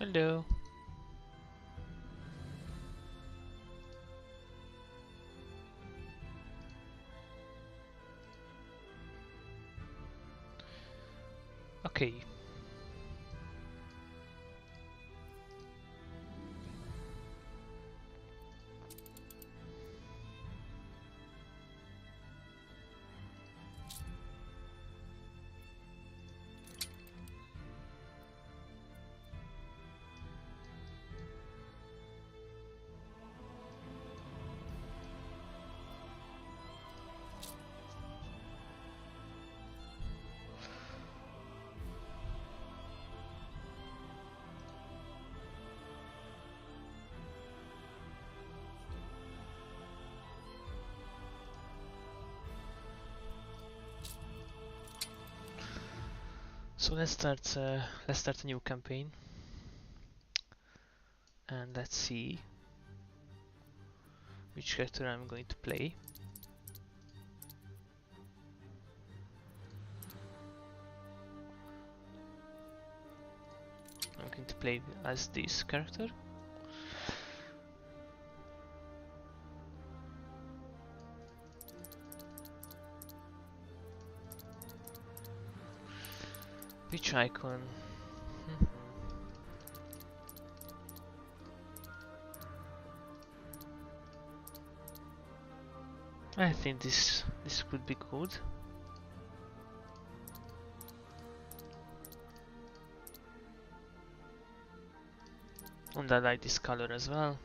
Hello. Okay. So let's start a new campaign, and let's see which character I'm going to play. I'm going to play as this character. Which icon? I think this could be good. And I like this color as well.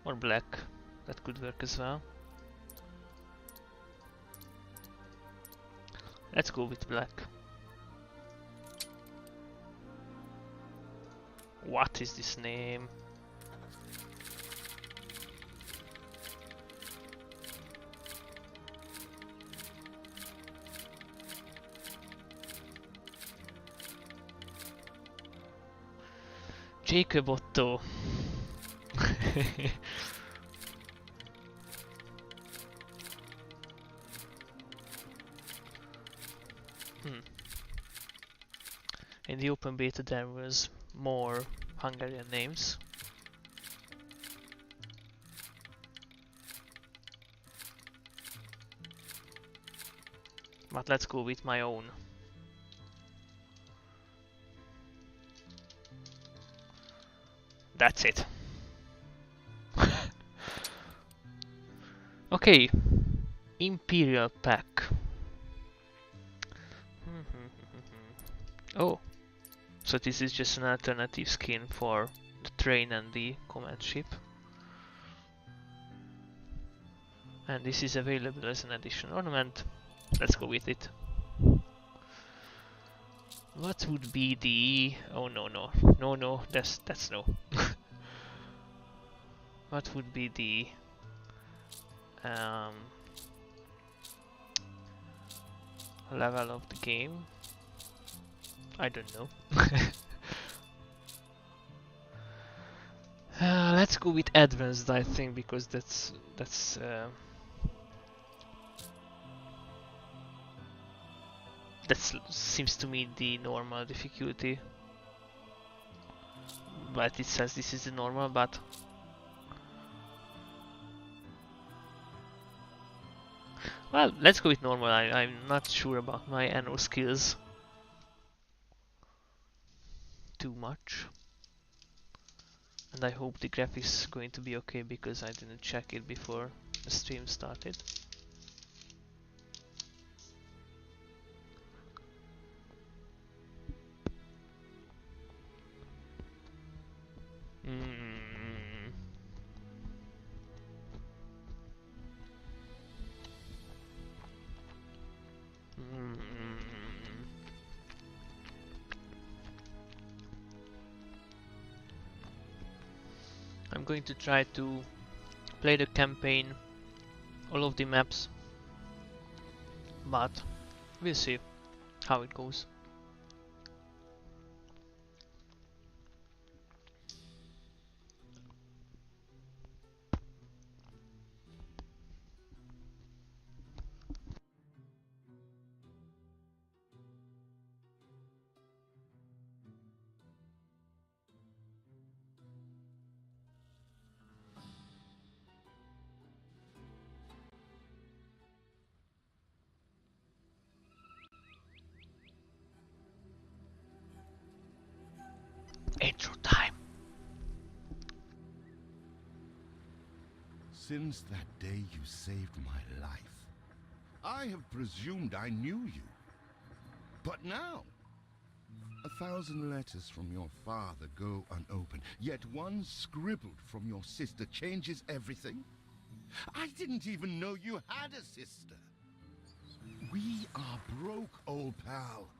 Or black, that could work as well. Let's go with black. What is this name? Jacob Otto. In the open beta there was more Hungarian names. But let's go with my own. That's it. Okay, Imperial Pack. Oh, so this is just an alternative skin for the train and the command ship. And this is available as an additional ornament. Let's go with it. What would be the... Oh no, that's no. What would be the... level of the game? I don't know. Let's go with advanced, I think, because that seems to me the normal difficulty. But it says this is the normal, but well, let's go with normal. I'm not sure about my Anno skills too much. And I hope the graphics is going to be okay because I didn't check it before the stream started. I'm going to try to play the campaign, all of the maps, but we'll see how it goes. Since that day you saved my life, I have presumed I knew you. But now, 1,000 letters from your father go unopened, yet one scribbled from your sister changes everything? I didn't even know you had a sister. We are broke, old pal.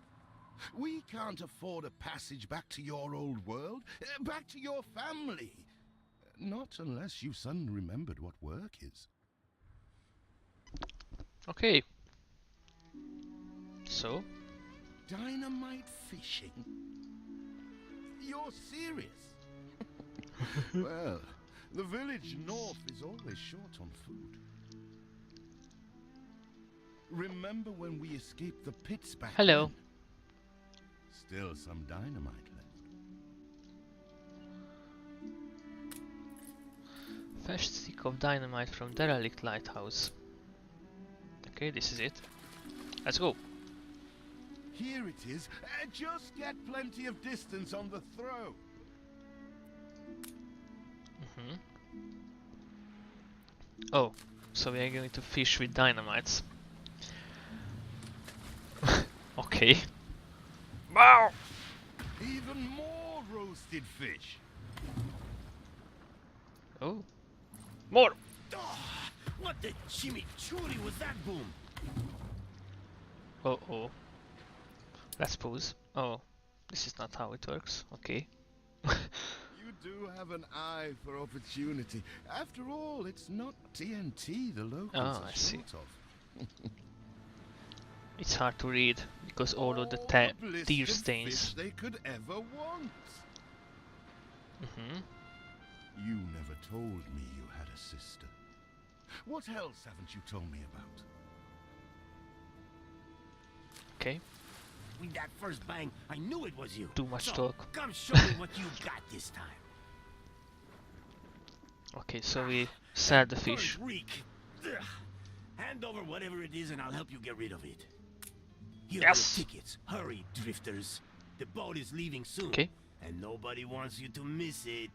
We can't afford a passage back to your old world, back to your family. Not unless you suddenly remembered what work is. Okay. So? Dynamite fishing? You're serious? Well, the village north is always short on food. Remember when we escaped the pits back Hello. then? Still some dynamite left. Fetch stick of dynamite from derelict lighthouse. Okay, this is it. Let's go. Here it is. Just get plenty of distance on the throw. Oh, so we are going to fish with dynamites. Okay. Wow! Even more roasted fish. Oh. More! Oh, what the chimichurri was that boom? Oh. Let's pause. Oh, this is not how it works. Okay. You do have an eye for opportunity. After all, it's not TNT the locals are I see. short of. It's hard to read because all of the blistered tear stains. fish they could ever want. You never told me you had a sister. What else haven't you told me about? Okay. With that first bang, I knew it was you. Too much so, talk. Come show me what you got this time. Okay, so we sell the fish. Bird reek. Ugh. Hand over whatever it is and I'll help you get rid of it. Here Yes. are your tickets. Hurry, drifters. The boat is leaving soon. Okay. And nobody wants you to miss it.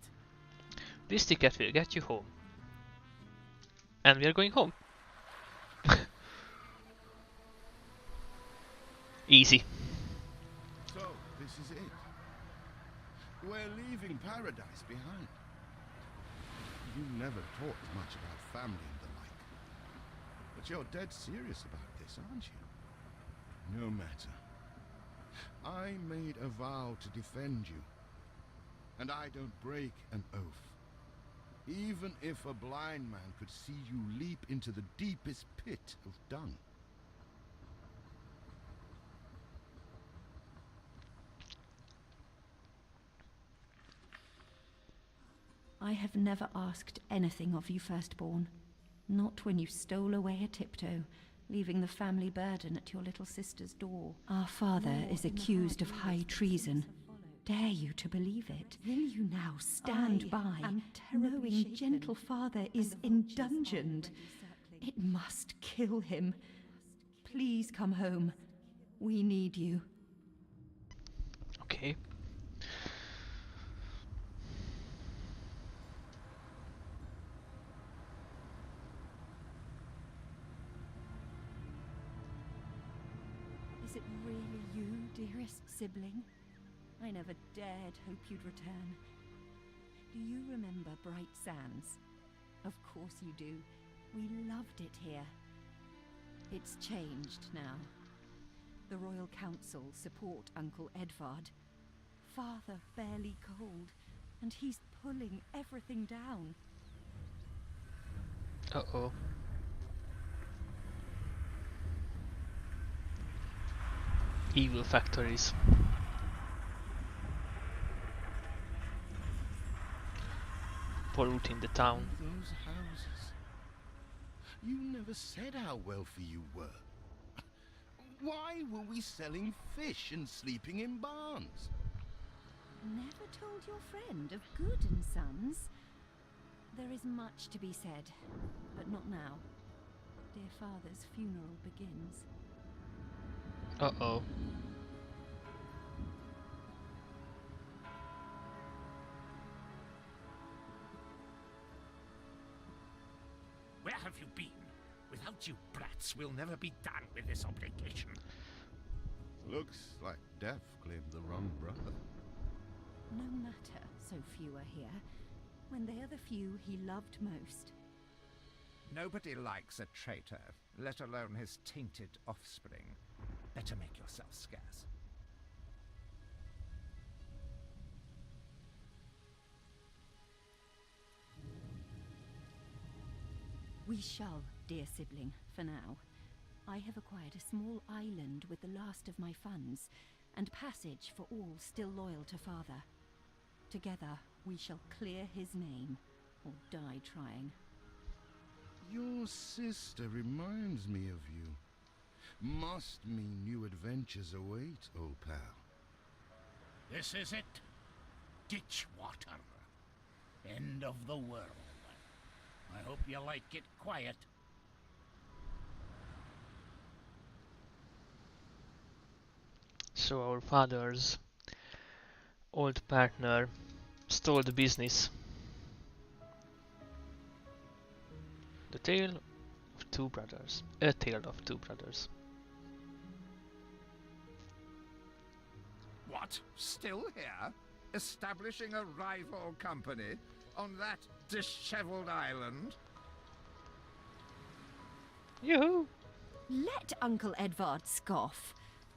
This ticket will get you home. And we are going home. Easy. So, this is it. We're leaving paradise behind. You never talked much about family and the like. But you're dead serious about this, aren't you? No matter. I made a vow to defend you. And I don't break an oath. Even if a blind man could see you leap into the deepest pit of dung. I have never asked anything of you, firstborn. Not when you stole away a tiptoe, leaving the family burden at your little sister's door. Our father is accused of high treason. Dare you to believe it? Will you now stand by, knowing gentle father is indungeoned? It must kill him. Please come home. We need you. Okay. Is it really you, dearest sibling? I never dared hope you'd return. Do you remember Bright Sands? Of course you do. We loved it here. It's changed now. The Royal Council support Uncle Edvard. Father barely cold, and he's pulling everything down. Uh-oh. Evil factories. Polluting the town. Those houses. You never said how wealthy you were. Why were we selling fish and sleeping in barns? Never told your friend of Good and Sons? There is much to be said, but not now. Dear father's funeral begins. Uh-oh. have you been? Without you brats, we'll never be done with this obligation. Looks like Death claimed the wrong brother. No matter, so few are here. When they are the few he loved most. Nobody likes a traitor, let alone his tainted offspring. Better make yourself scarce. We shall, dear sibling, for now. I have acquired a small island with the last of my funds, and passage for all still loyal to father. Together, we shall clear his name, or die trying. Your sister reminds me of you. Must mean new adventures await, old pal. This is it. Ditch water. End of the world. I hope you like it quiet. So our father's old partner stole the business. The tale of two brothers. A tale of two brothers. What? Still here? Establishing a rival company? On that disheveled island? Yoo-hoo! Let Uncle Edvard scoff.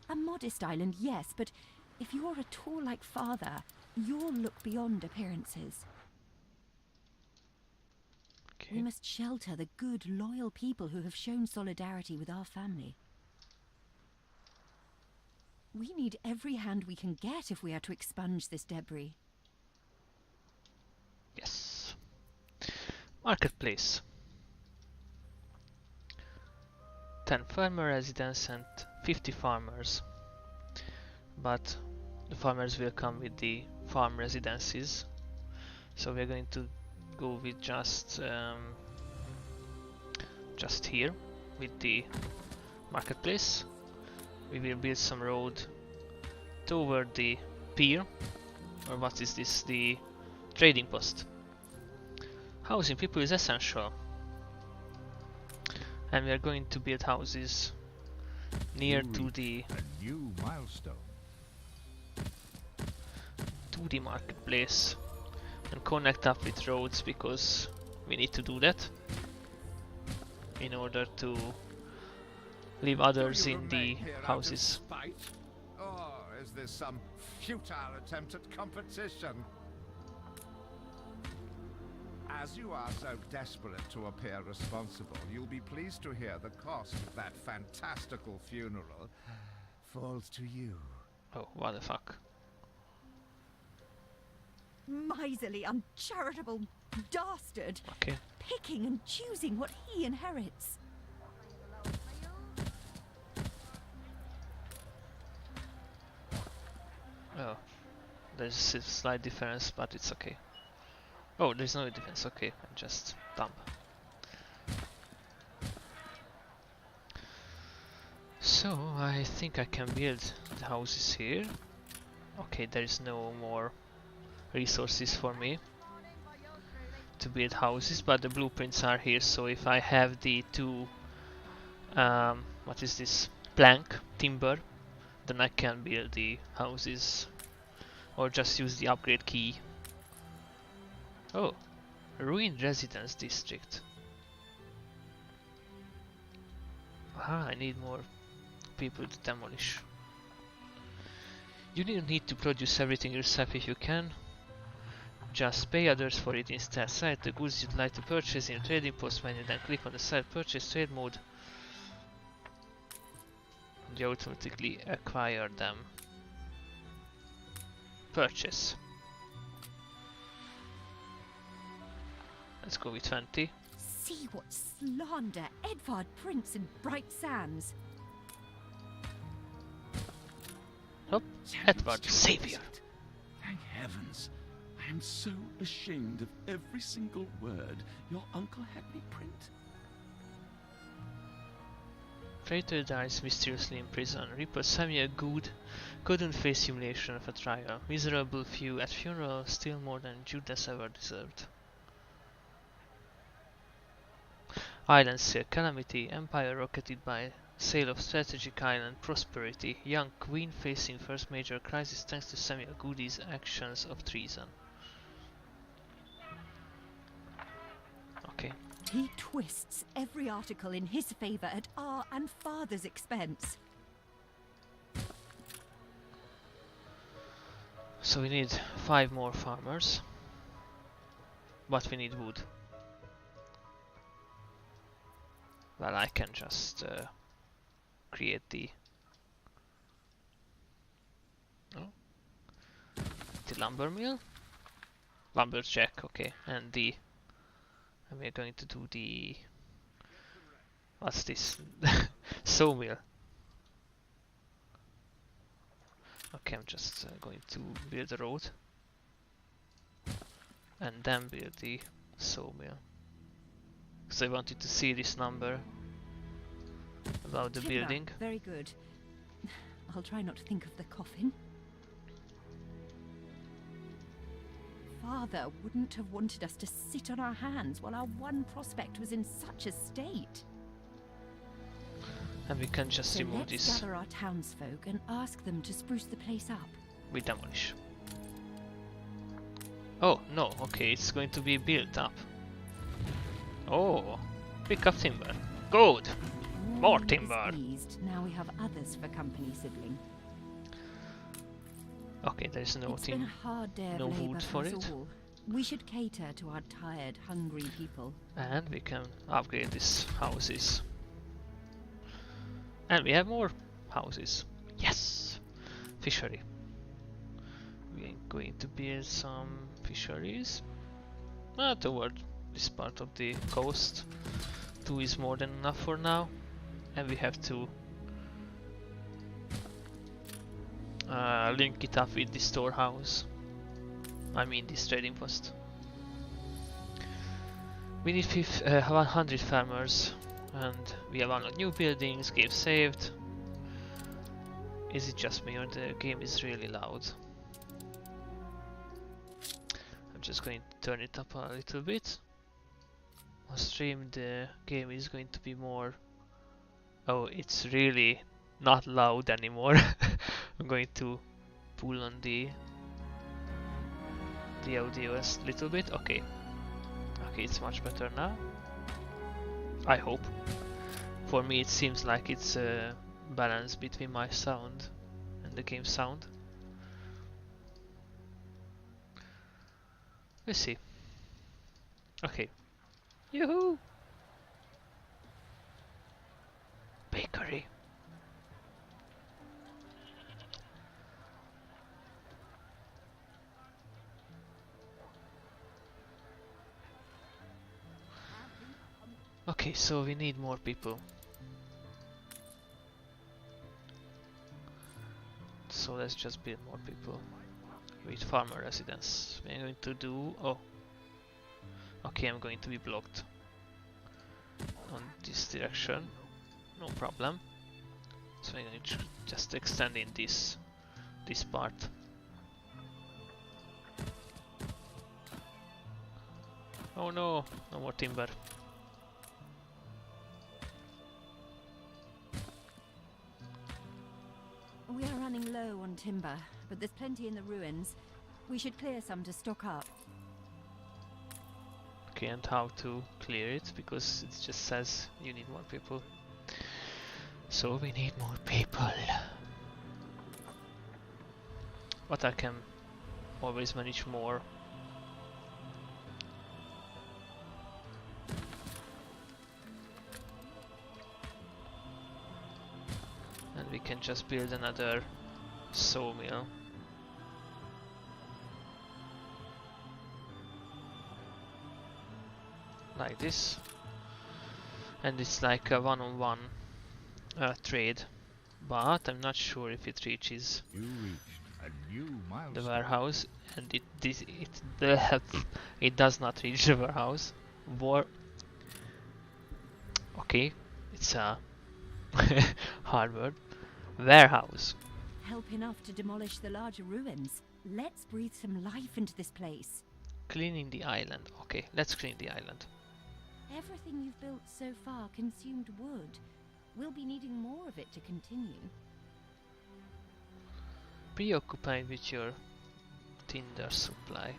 A modest island, yes, but if you're at all like father, you'll look beyond appearances. We Okay. must shelter the good, loyal people who have shown solidarity with our family. We need every hand we can get if we are to expunge this debris. Yes. Marketplace. 10 farmer residents and 50 farmers. But the farmers will come with the farm residences. So we're going to go with just here with the marketplace. We will build some road toward the pier, or what is this, the trading post. Housing people is essential, and we are going to build houses near to the A new milestone. marketplace and connect up with roads, because we need to do that in order to leave others Do you in the remain here out of houses. spite? Or is this some futile attempt at competition? As you are so desperate to appear responsible, you'll be pleased to hear the cost of that fantastical funeral falls to you. Oh, what the fuck. Miserly, uncharitable dastard! Okay. Picking and choosing what he inherits. Oh, there's a slight difference, but it's okay. Oh, there's no difference. Okay, I'm just dumb. So I think I can build the houses here. Okay, there is no more resources for me to build houses, but the blueprints are here. So if I have the two, what is this, plank timber, then I can build the houses, or just use the upgrade key. Oh, ruined residence district. Ah, I need more people to demolish. You don't need to produce everything yourself if you can. Just pay others for it instead. Select the goods you'd like to purchase in the trading post menu, then click on the Select Purchase Trade mode. You automatically acquire them. Purchase. Let's go with 20. See what slander Edvard Prince and Bright Sands. Oh, Edward, Savior. Thank heavens. I am so ashamed of every single word your uncle had me print. Traitor dies mysteriously in prison. Reaper Samuel Good couldn't face humiliation of a trial. Miserable few at funeral, still more than Judas ever deserved. Island Seal Calamity, Empire rocketed by sale of strategic island Prosperity, young queen facing first major crisis thanks to Samuel Goody's actions of treason. Okay. He twists every article in his favor at our and father's expense. So we need 5 more farmers, but we need wood. Well, I can just create the lumber mill, lumberjack, okay, and we're going to do the, what's this, sawmill. Okay, I'm just going to build a road and then build the sawmill. So I wanted to see this number about the Timber. building. Very good. I'll try not to think of the coffin. Father wouldn't have wanted us to sit on our hands while our one prospect was in such a state. And we can just So remove let's this gather our townsfolk and ask them to spruce the place up. with demolish. Oh, no, okay, it's going to be built up. Oh, pick up timber. Good! More All timber! displeased. Now we have others for company, sibling. Okay, there's no It's been timber. a hard day of no labor wood for for us it. all. We should cater to our tired, hungry people. And we can upgrade these houses. And we have more houses. Yes! Fishery. We're going to build some fisheries toward this part of the coast. 2 is more than enough for now. And we have to link it up with the storehouse. I mean this trading post. We need 100 farmers, and we have unlocked new buildings, game saved. Is it just me or the game is really loud? I'm just going to turn it up a little bit. On stream the game is going to be more... Oh, it's really not loud anymore. I'm going to pull on the audio a little bit. Okay. Okay, it's much better now. I hope. For me it seems like it's a balance between my sound and the game sound. Let's see. Okay. Yoo-hoo! Bakery. Okay, so we need more people. So let's just build more people. With farmer residence. We're going to do... Oh. Okay, I'm going to be blocked on this direction. No problem. So I'm going to just extend in this part. Oh no, no more timber. We are running low on timber, but there's plenty in the ruins. We should clear some to stock up. Okay, and how to clear it, because it just says you need more people. So we need more people. But I can always manage more. And we can just build another sawmill. Like this. And it's like a one-on-one trade. But I'm not sure if it reaches You reached a new milestone. the warehouse, and it does not reach the warehouse. Okay, it's a hard word. Warehouse. Help enough to demolish the larger ruins. Let's breathe some life into this place. Cleaning the island. Okay, let's clean the island. Everything you've built so far consumed wood. We'll be needing more of it to continue. Preoccupied with your timber supply.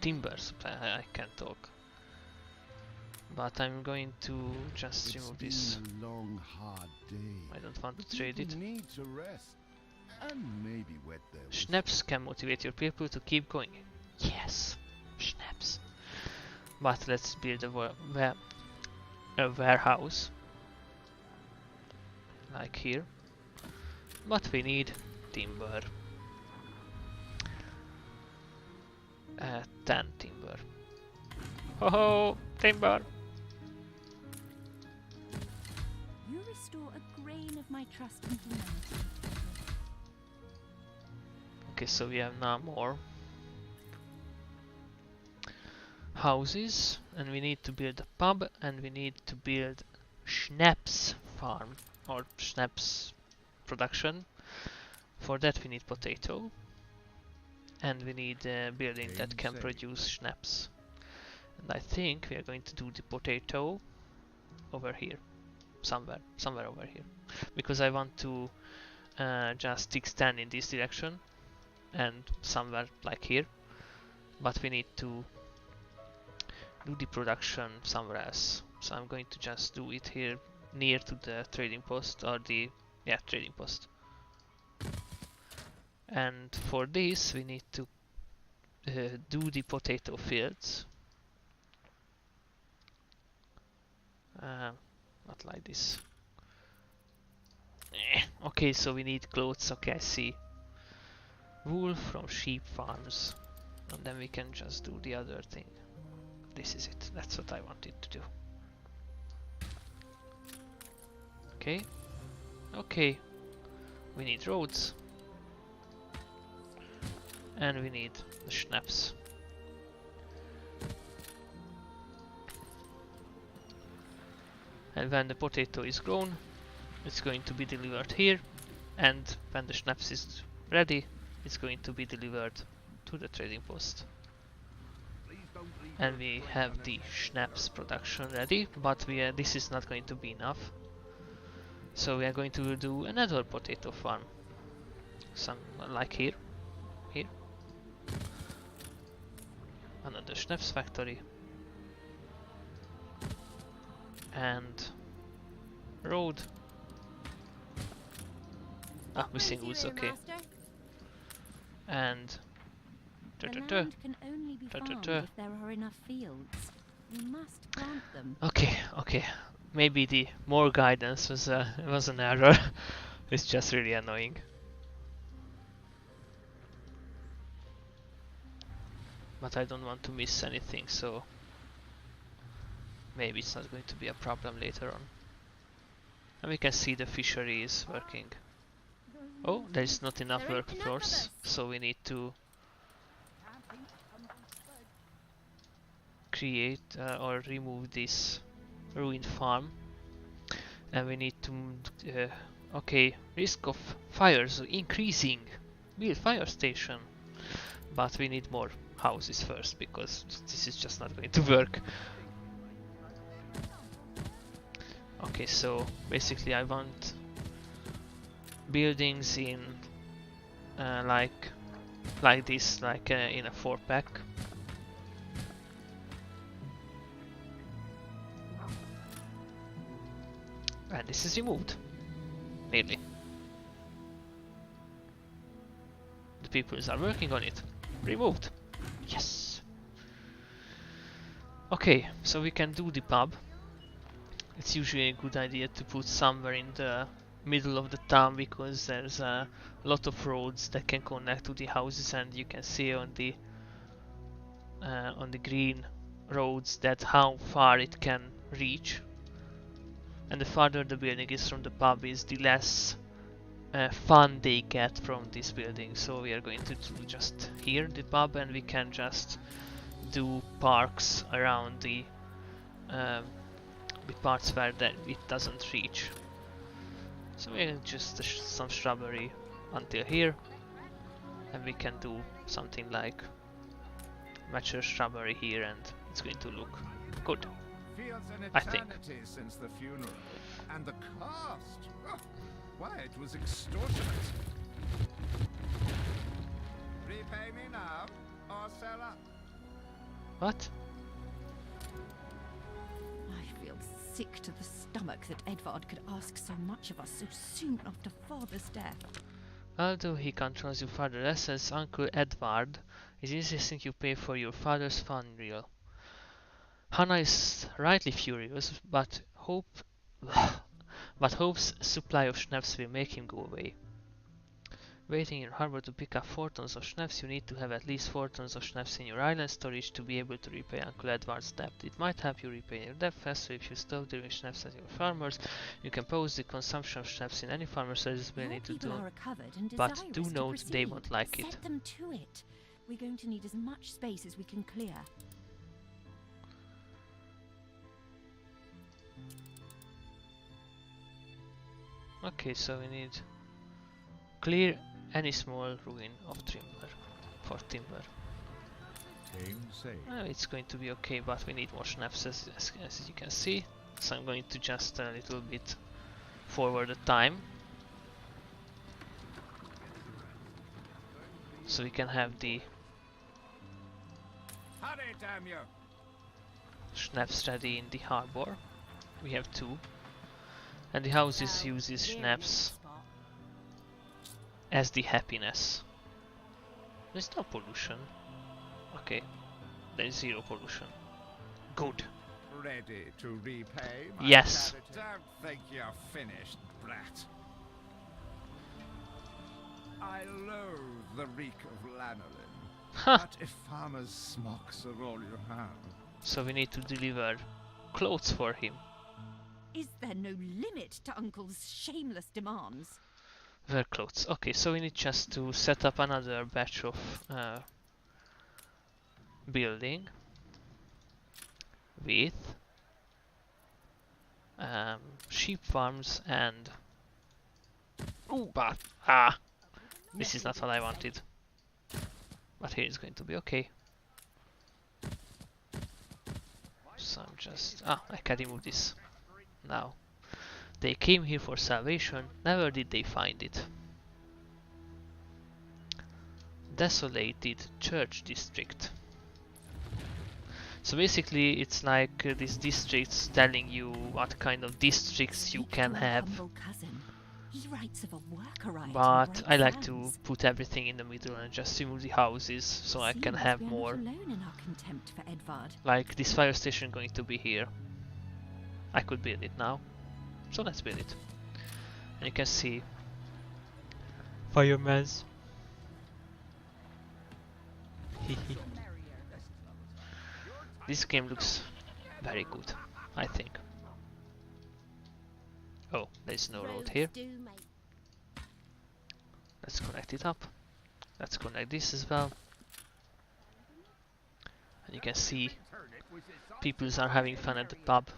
Timber supply, I can't talk. But I'm going to just remove this. Been a long, hard day. I don't want to The trade it. people need to rest and maybe wet their whistles. Schnapps can motivate your people to keep going. Yes, schnapps. But let's build a warehouse. Like here. But we need timber. 10 timber. Ho ho! Timber! You restore a grain of my trust in humanity. Okay, so we have now more houses, and we need to build a pub, and we need to build schnapps farm or schnapps production. For that we need potato, and we need a building that can produce schnapps. And I think we are going to do the potato over here, somewhere over here, because I want to just extend in this direction and somewhere like here, but we need to do the production somewhere else. So I'm going to just do it here near to the trading post, or the trading post. And for this we need to do the potato fields. Not like this. Okay, so we need clothes. Okay, I see. Wool from sheep farms, and then we can just do the other thing. This is it. That's what I wanted to do. Okay. Okay. We need roads. And we need the schnapps. And when the potato is grown, it's going to be delivered here. And when the schnapps is ready, it's going to be delivered to the trading post. And we have the schnapps production ready, but this is not going to be enough. So we are going to do another potato farm. Some like here. Here. Another schnapps factory. And road. Missing woods, okay. And The land can only be farmed if there are enough fields. We must plant them. Okay. Maybe the more guidance was an error. It's just really annoying. But I don't want to miss anything, so maybe it's not going to be a problem later on. And we can see the fishery is working. Oh, there is not enough workforce, so we need to create or remove this ruined farm. And we need to okay, risk of fires increasing. Build fire station. But we need more houses first, because this is just not going to work. Okay, so basically I want buildings in like this, like in a 4-pack. And this is removed. Nearly. The people are working on it. Removed. Yes. Okay, so we can do the pub. It's usually a good idea to put somewhere in the middle of the town, because there's a lot of roads that can connect to the houses, and you can see on the green roads that how far it can reach. And the farther the building is from the pub, is the less fun they get from this building. So we are going to do just here the pub, and we can just do parks around the parts where it doesn't reach. So we can just some shrubbery until here, and we can do something like mature shrubbery here, and it's going to look good. Feels an I think. eternity since the funeral. And the cost! Oh, why, it was extortionate. Repay me now, or sell up. What? I feel sick to the stomach that Edvard could ask so much of us so soon after father's death. Although he controls your father's assets, Uncle Edward is insisting you pay for your father's funeral. Hannah is rightly furious, but hopes supply of schnapps will make him go away. Waiting in harbor to pick up 4 tons of schnapps, you need to have at least 4 tons of schnapps in your island storage to be able to repay Uncle Edward's debt. It might help you repay your debt faster if you stop delivering schnapps at your farmers. You can pause the consumption of schnapps in any farmer service will need to do, but do note they won't like it. Set them to it. We're going to need as much space as we can clear. Okay, so we need clear any small ruin of timber for timber. It's going to be okay, but we need more schnapps as you can see. So I'm going to just a little bit forward the time, so we can have the Hurry, damn you! schnapps ready in the harbor. We have 2, and the houses uses schnapps as the happiness. There's no pollution. Okay, there's 0 pollution. Good. Ready to repay my Yes. charity? Don't think you're finished, brat. I loathe the reek of lanolin. Huh. But if farmers' smocks are all you have... So we need to deliver clothes for him. Is there no limit to Uncle's shameless demands? Wear clothes. Okay, so we need just to set up another batch of building with sheep farms and this is not what I wanted, but here is going to be okay. So I'm just I can remove this now. They came here for salvation, never did they find it. Desolated church district. So basically it's like these districts telling you what kind of districts you can have. He writes of a work riot, But I like to put everything in the middle and just remove the houses so I can have more. Alone in our contempt for Edvard. Like this fire station going to be here. I could build it now. So let's build it. And you can see firemen's. This game looks very good, I think. Oh, there's no road here. Let's connect it up. Let's connect this as well. And you can see people are having fun at the pub.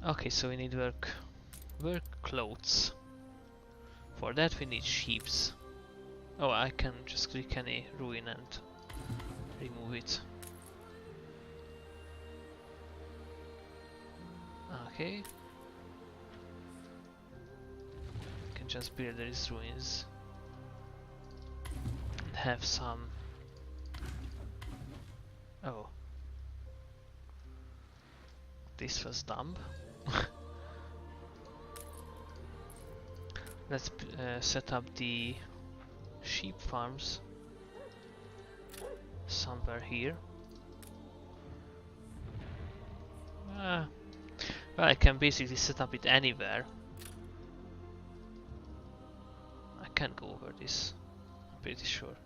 Okay, so we need work clothes. For that we need sheeps. Oh, I can just click any ruin and remove it. Okay. I can just build these ruins and have some. Oh, this was dumb. Let's set up the sheep farms somewhere here. Well, I can basically set up it anywhere. I can't go over this, I'm pretty sure.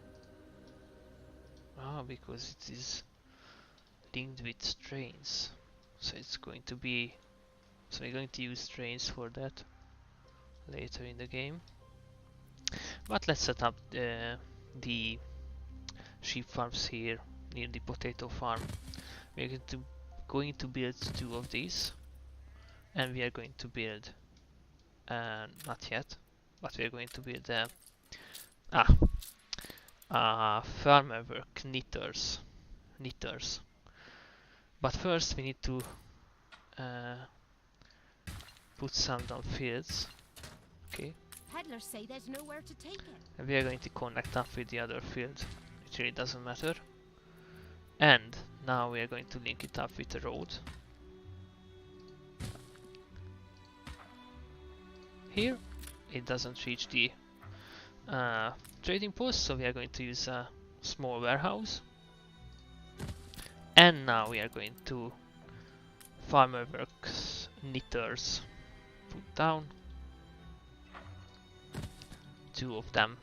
Because it is linked with trains. So it's going to be... So we're going to use trains for that later in the game. But let's set up the sheep farms here near the potato farm. We're going to going to build 2 of these, and we are going to build not yet, but we are going to build farmer work knitters. But first we need to put some down fields. Okay. Peddlers say there's nowhere to take it. And we are going to connect up with the other field. It really doesn't matter. And now we are going to link it up with the road. Here it doesn't reach the trading post, so we are going to use a small warehouse. And now we are going to farmer works knitters put down 2 of them,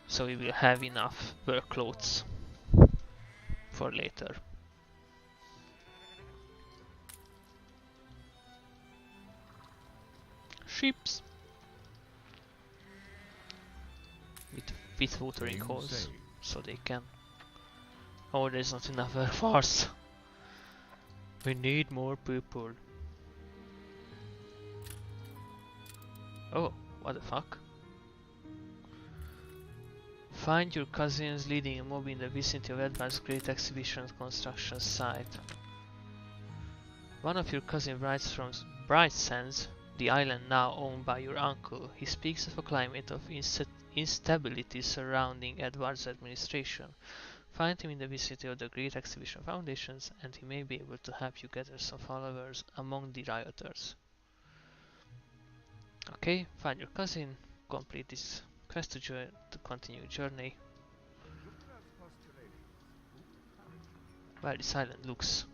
so we will have enough work clothes for later. Ships with watering holes, so they can. Oh, there's not enough workforce. We need more people. Oh, what the fuck? Find your cousins leading a mob in the vicinity of Edward's Great Exhibition construction site. One of your cousin writes from Bright Sands, the island now owned by your uncle. He speaks of a climate of instability surrounding Edward's administration. Find him in the vicinity of the Great Exhibition Foundations, and he may be able to help you gather some followers among the rioters. Okay, find your cousin, complete this quest to continue journey. Well, this island looks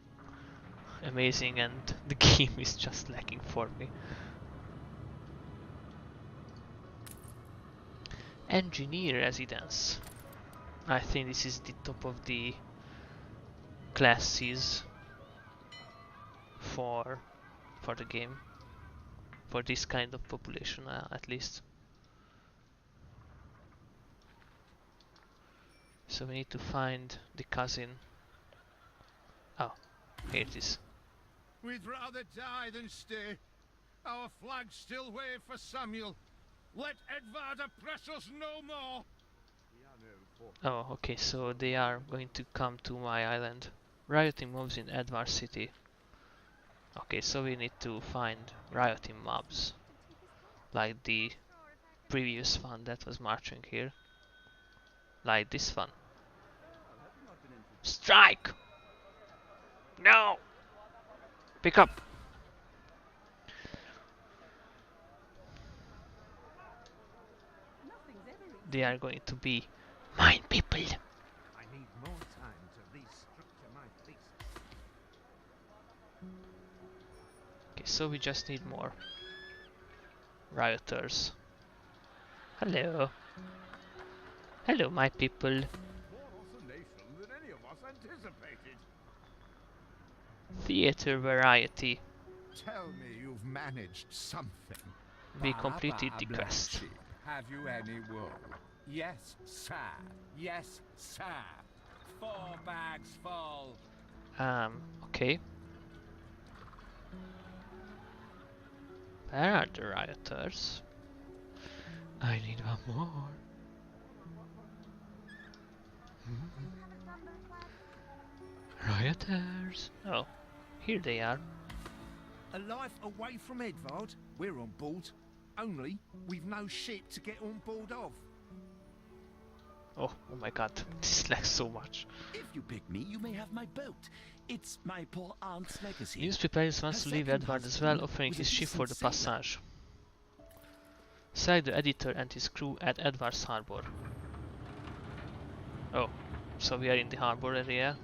amazing and the game is just lacking for me. Engineer residence. I think this is the top of the classes for the game, for this kind of population at least. So we need to find the cousin. Oh, here it is. We'd rather die than stay. Our flags still wave for Samuel. Let Edvard oppress us no more. Oh, okay, so they are going to come to my island. Rioting mobs in Edward City. Okay, so we need to find rioting mobs, like the previous one that was marching here. Like this one. Strike! No! Pick up! They are going to be mine people. I need more time to restructure my thesis. Okay, so we just need more rioters. Hello. Hello, my people. More awesome nation than any of us anticipated. Theater variety. Tell me you've managed something. We completed the Black quest. Sheep, have you any wool? Yes, sir. Yes, sir. 4 bags full. Okay. Where are the rioters? I need one more. Rioters. Oh, here they are. A life away from Edvard? We're on board. Only, we've no ship to get on board of. Oh my god, this lags so much. If you pick me, you may have my boat. It's my poor aunt's legacy. Newspaper wants to leave Edward as well, offering his ship for the passage. Select the editor and his crew at Edward's harbor. Oh, so we are in the harbor area,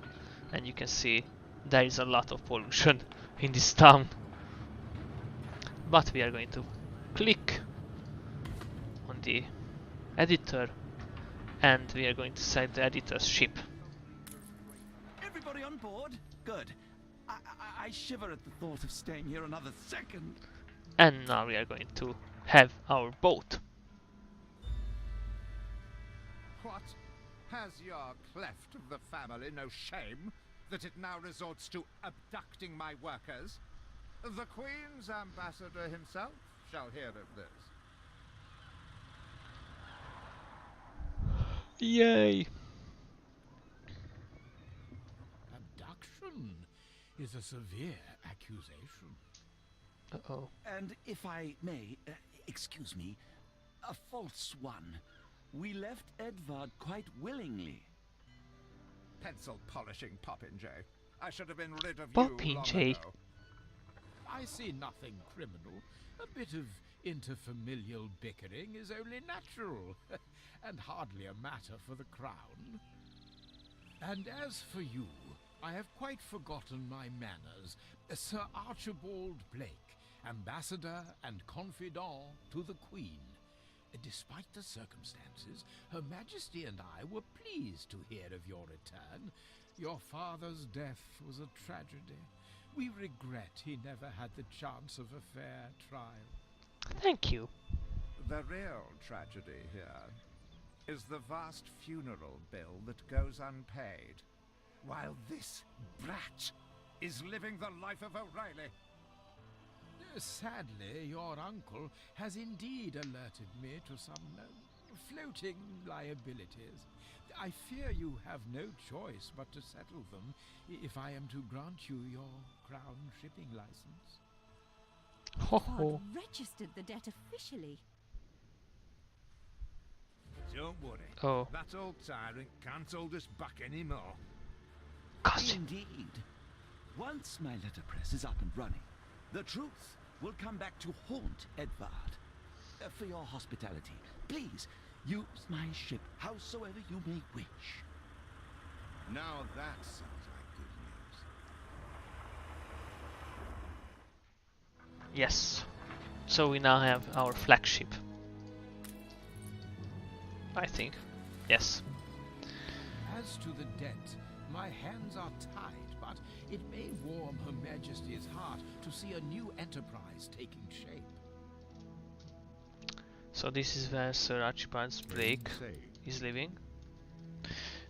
and you can see there is a lot of pollution in this town. But we are going to click on the editor, and we are going to select the editor's ship. Everybody on board? Good. I shiver at the thought of staying here another second. And now we are going to have our boat. What? Has your cleft of the family no shame? that it now resorts to abducting my workers? The Queen's ambassador himself shall hear of this. Yay! Abduction is a severe accusation. Uh-oh. And if I may, excuse me, a false one. We left Edvard quite willingly. Pencil polishing Popinjay. I should have been rid of you long Popinjay. ago. I see nothing criminal. A bit of interfamilial bickering is only natural, and hardly a matter for the crown. And as for you, I have quite forgotten my manners. Sir Archibald Blake, ambassador and confidant to the Queen. Despite the circumstances, Her Majesty and I were pleased to hear of your return. Your father's death was a tragedy. We regret he never had the chance of a fair trial. Thank you. The real tragedy here is the vast funeral bill that goes unpaid, while this brat is living the life of O'Reilly. Sadly, your uncle has indeed alerted me to some floating liabilities. I fear you have no choice but to settle them if I am to grant you your crown shipping license. Ho ho. Registered the debt officially. Don't worry. Oh. That old tyrant can't hold us back anymore. Gosh. Indeed. Once my letterpress is up and running, the truth will come back to haunt Edvard. For your hospitality, please use my ship howsoever you may wish. Now that sounds like good news. Yes. So we now have our flagship. I think. Yes. As to the debt, my hands are tied, but it may warm Her Majesty's heart to see a new enterprise taking shape. So this is where Sir Archibald Blake is living.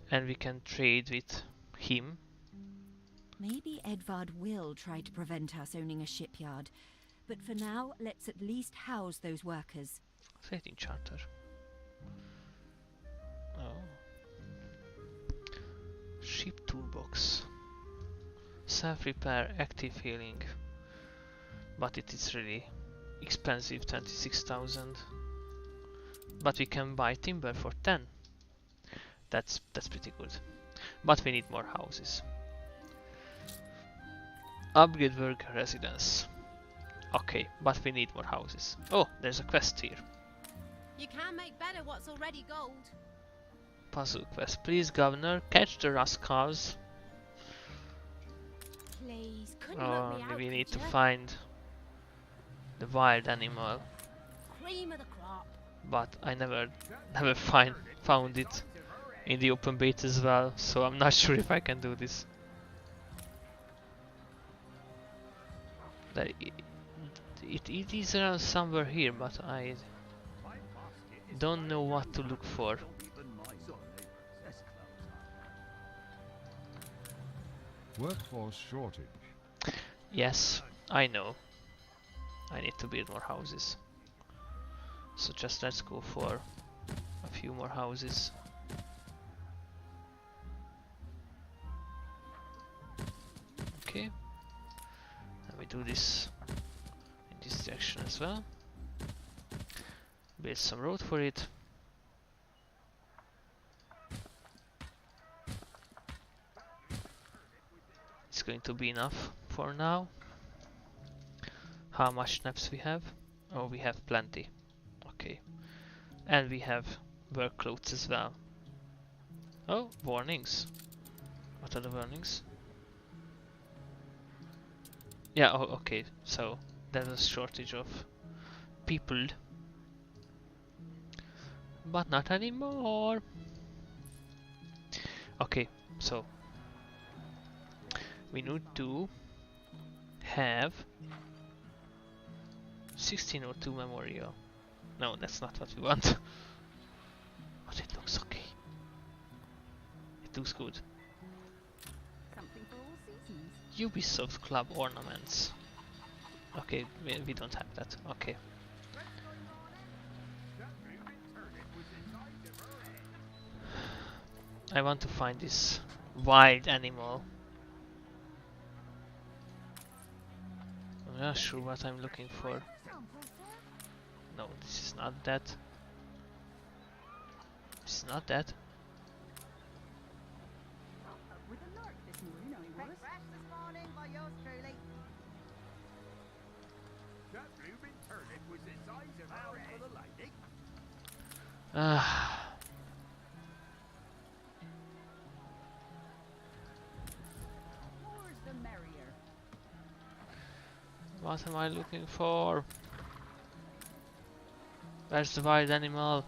And we can trade with him. Maybe Edvard will try to prevent us owning a shipyard. But for now, let's at least house those workers. Trading charter. Oh. Ship toolbox. Self-repair, active healing. But it is really expensive, 26,000. But we can buy timber for 10. That's pretty good. But we need more houses. Upgrade worker residence. Okay, but we need more houses. Oh, there's a quest here. You can make better what's already gold. Puzzle quest. Please, Governor, catch the rascals. Please, couldn't you help me out, We need could to ya? find the wild animal, Cream of the crop. but I never found it in the open beta as well, so I'm not sure if I can do this. It is around somewhere here, but I don't know what to look for. Workforce shortage. Yes, I know. I need to build more houses. So just let's go for a few more houses. Okay. And we do this in this direction as well. Build some road for it. It's going to be enough for now. How much snaps we have? Oh, we have plenty. Okay. And we have work clothes as well. Oh, warnings. What are the warnings? Yeah, oh, okay. So, there's a shortage of people. But not anymore. Okay, so we need to have 1602 memorial. No, that's not what we want. But it looks okay. It looks good. Something for Ubisoft Club ornaments. Okay, we don't have that. Okay. I want to find this wild animal. I'm not sure what I'm looking for. No, this is not that. This is not that. Ah. What am I looking for? Where's the wild animal?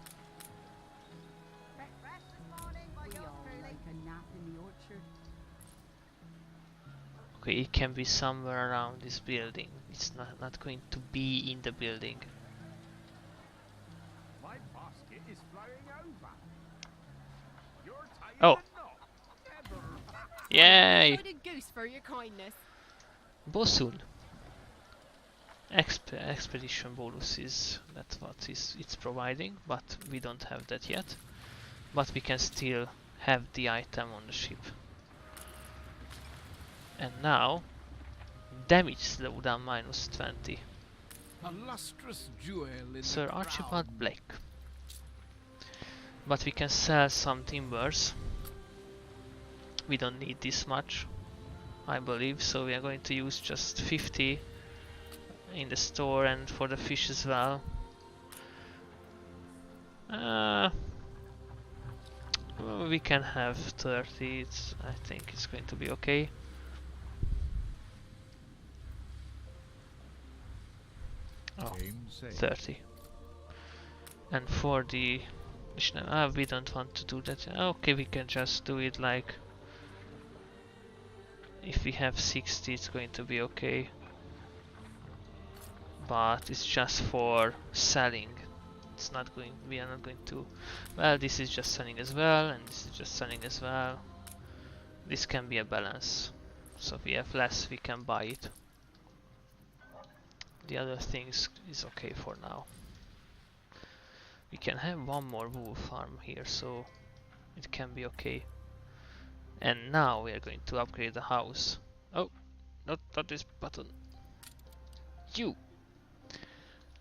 Okay, it can be somewhere around this building. It's not going to be in the building. My basket is flying over. You're tying Oh. a knot. Yay! Loaded goose for your kindness. Bosun. Expedition bonuses. That's what it's providing, but we don't have that yet. But we can still have the item on the ship. And now, damage slowdown minus 20. A lustrous jewel in Sir the Archibald crown. Blake. But we can sell some timbers. We don't need this much, I believe, so we are going to use just 50 in the store and for the fish as well. Well, we can have 30, I think it's going to be okay. Oh, 30. And for the we don't want to do that. Okay, we can just do it like if we have 60, it's going to be okay. But it's just for selling. It's not going. We are not going to. Well, this is just selling as well, and this is just selling as well. This can be a balance. So if we have less, we can buy it. The other things is okay for now. We can have one more wool farm here, so it can be okay. And now we are going to upgrade the house. Oh, not this button. You.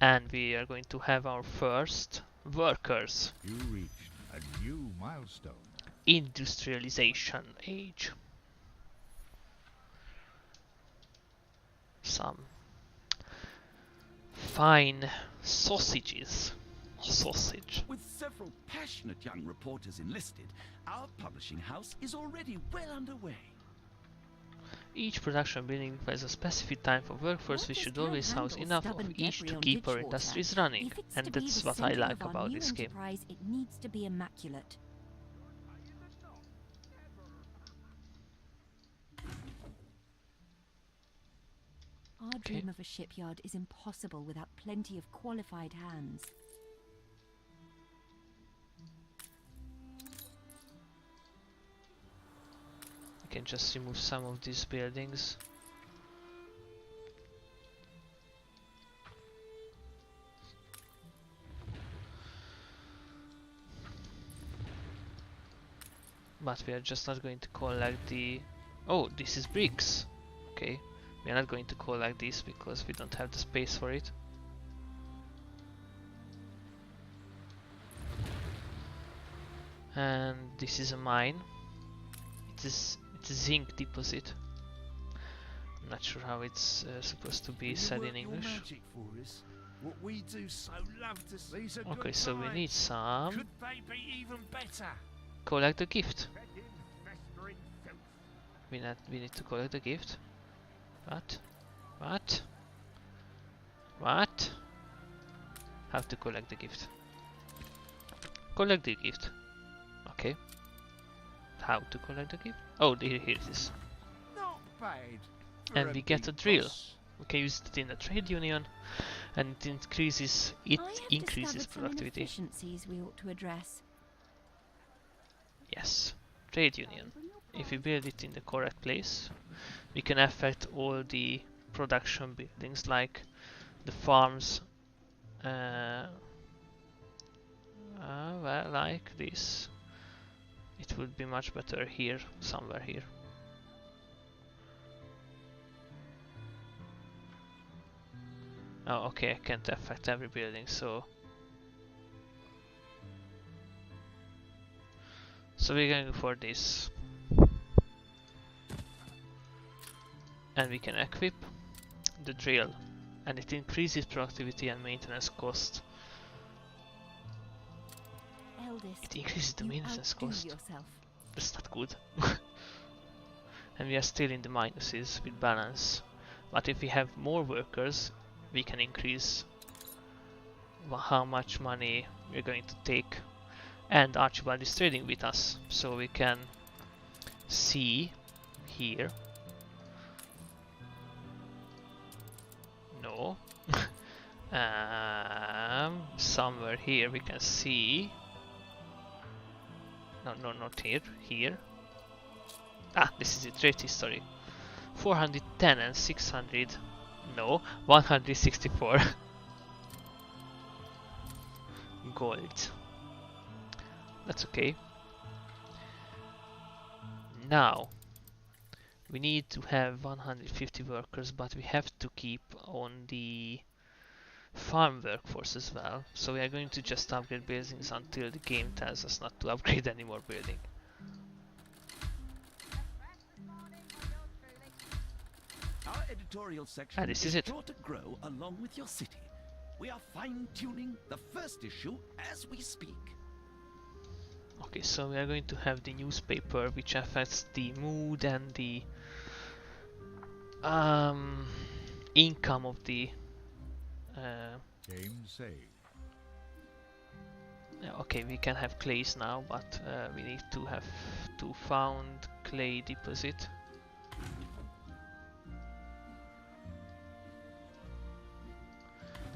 And we are going to have our first workers. You reached a new milestone. Industrialization age. Some fine sausages. Sausage. With several passionate young reporters enlisted, our publishing house is already well underway. Each production building has a specific time for workforce. We should always house enough of each to keep our industries running. And that's what I like about this game. It needs to be immaculate. Our dream of a shipyard is impossible without plenty of qualified hands. We can just remove some of these buildings. But we are just not going to collect the... Oh, this is bricks! Okay, we are not going to collect these because we don't have the space for it. And this is a mine. It's a zinc deposit. I'm not sure how it's supposed to be said in English. What we do so love to see. Okay, so we need some. Could they be even better? Collect the gift. We need to collect the gift. What? What? What? How to collect the gift? Collect the gift. Okay. How to collect the gift? Oh, here it is. Not bad. And we get a drill. We can use it in a trade union, and it increases productivity. Efficiencies we ought to address. Yes, trade union. if we build it in the correct place, we can affect all the production buildings like the farms, well, like this. It would be much better here, somewhere here. Oh, okay, I can't affect every building, so we're going for this. And we can equip the drill, and it increases productivity and maintenance cost. Eldest, It increases the you maintenance outdo cost. yourself. That's not good. And we are still in the minuses with balance. But if we have more workers, we can increase how much money we're going to take. And Archibald is trading with us, so we can see here. No. Somewhere here we can see. No, not here. Here. Ah, this is the trade history. 410 and 600. No, 164 gold. That's okay. Now we need to have 150 workers, but we have to keep on the farm workforce as well. So we are going to just upgrade buildings until the game tells us not to upgrade any more building. Our editorial section this is is it. sure to grow along with your city. We are fine-tuning the first issue as we speak. Okay, so we are going to have the newspaper, which affects the mood and the income of the Game saved. yeah, okay, we can have clays now, but we need to have to found clay deposit.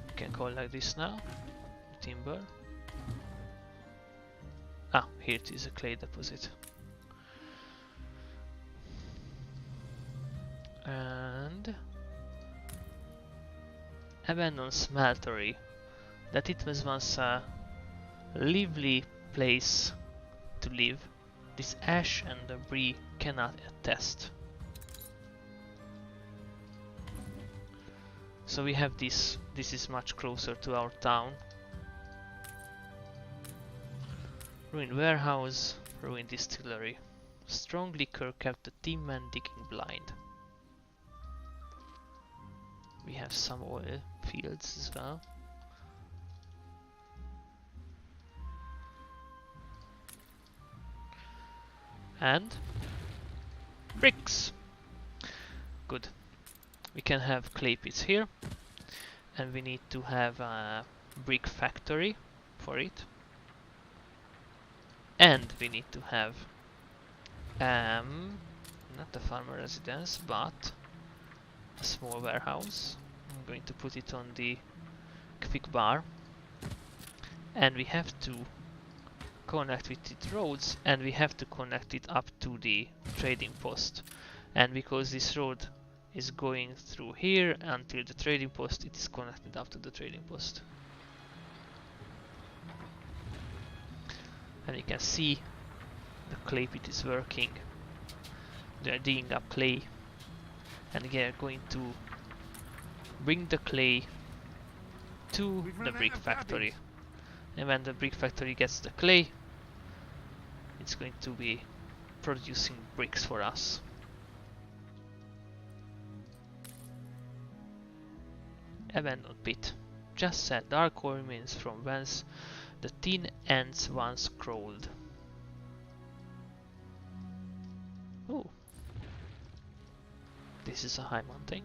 We can call like this now. Timber. Ah, here it is, a clay deposit. And abandoned smeltery. That it was once a lively place to live. This ash and debris cannot attest. So we have this. This is much closer to our town. Ruined warehouse, ruined distillery. Strong liquor kept the team man digging blind. We have some oil fields as well. And bricks. Good. We can have clay pits here, and we need to have a brick factory for it. And we need to have not a farmer residence, but a small warehouse. I'm going to put it on the quick bar, and we have to connect with the roads, and we have to connect it up to the trading post. And because this road is going through here until the trading post, it is connected up to the trading post. And you can see the clay pit is working. They are digging up clay, and they are going to bring the clay to the brick factory. And when the brick factory gets the clay, it's going to be producing bricks for us. Abandoned pit. Just said dark hole remains from whence the teen ants once crawled. Oh, this is a high mountain.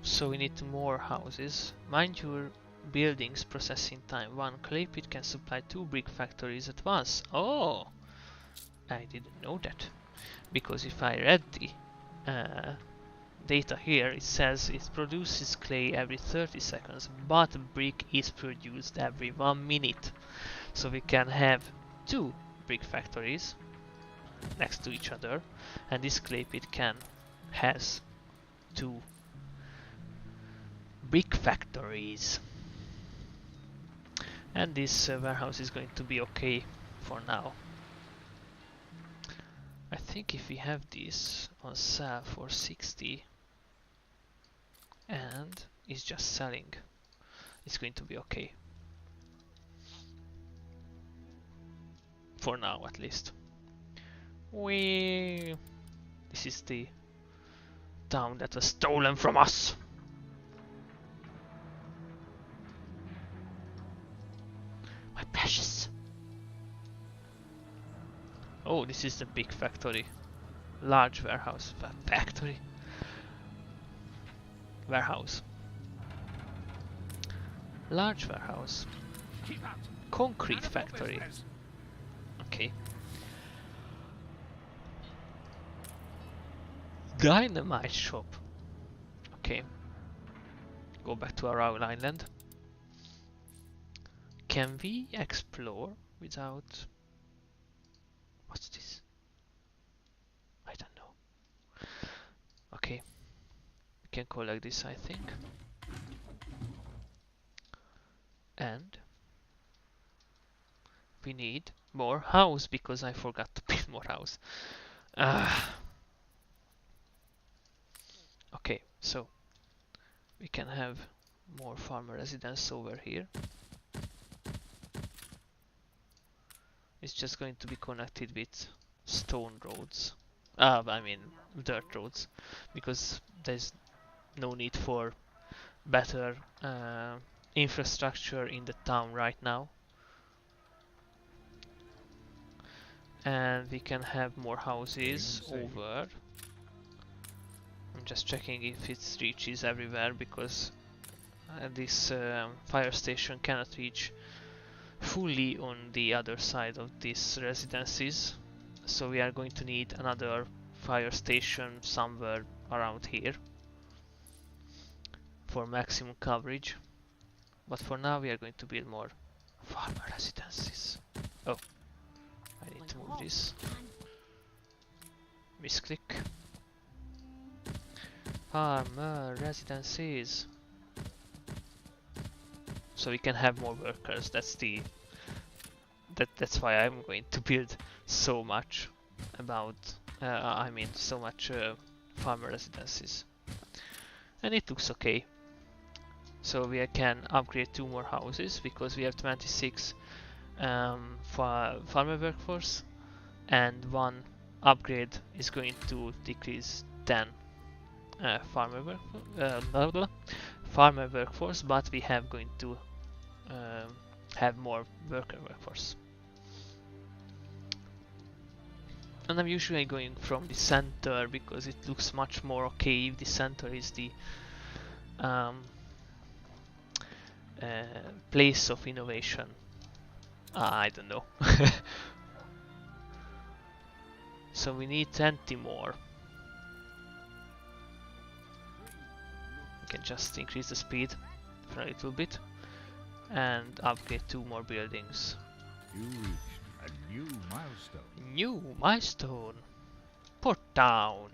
So we need more houses. Mind your buildings processing time. One clay pit can supply 2 brick factories at once. Oh, I didn't know that. Because if I read the data here, it says it produces clay every 30 seconds, but brick is produced every 1 minute. So we can have 2 brick factories next to each other, and this clay pit has 2 brick factories. And this warehouse is going to be okay for now. I think if we have this on sale for 60 and it's just selling, it's going to be okay. For now, at least. This is the town that was stolen from us. My precious. Oh, this is the big factory. Large warehouse. Factory. Warehouse. Large warehouse. Concrete factory. Okay. Dynamite shop. Okay. Go back to our island. Can we explore without... What's this? I don't know. Okay. We can collect this, I think. And we need more house because I forgot to build more house. Okay, so we can have more farmer residence over here. It's just going to be connected with stone roads. I mean dirt roads, because there's no need for better infrastructure in the town right now. And we can have more houses over. I'm just checking if it reaches everywhere, because this fire station cannot reach fully on the other side of these residences, so we are going to need another fire station somewhere around here for maximum coverage. But for now we are going to build more farmer residences. Oh, I need to move this. Misclick. Farmer residences. So we can have more workers. That's why I'm going to build so much about so much farmer residences. And it looks okay. So we can upgrade 2 more houses because we have 26 farmer workforce, and 1 upgrade is going to decrease 10 farmer workforce, but we have going to have more worker workforce. And I'm usually going from the center because it looks much more okay if the center is the place of innovation. I don't know. So we need 20 more. We can just increase the speed for a little bit and upgrade 2 more buildings. You reached a new milestone. New milestone. Port town.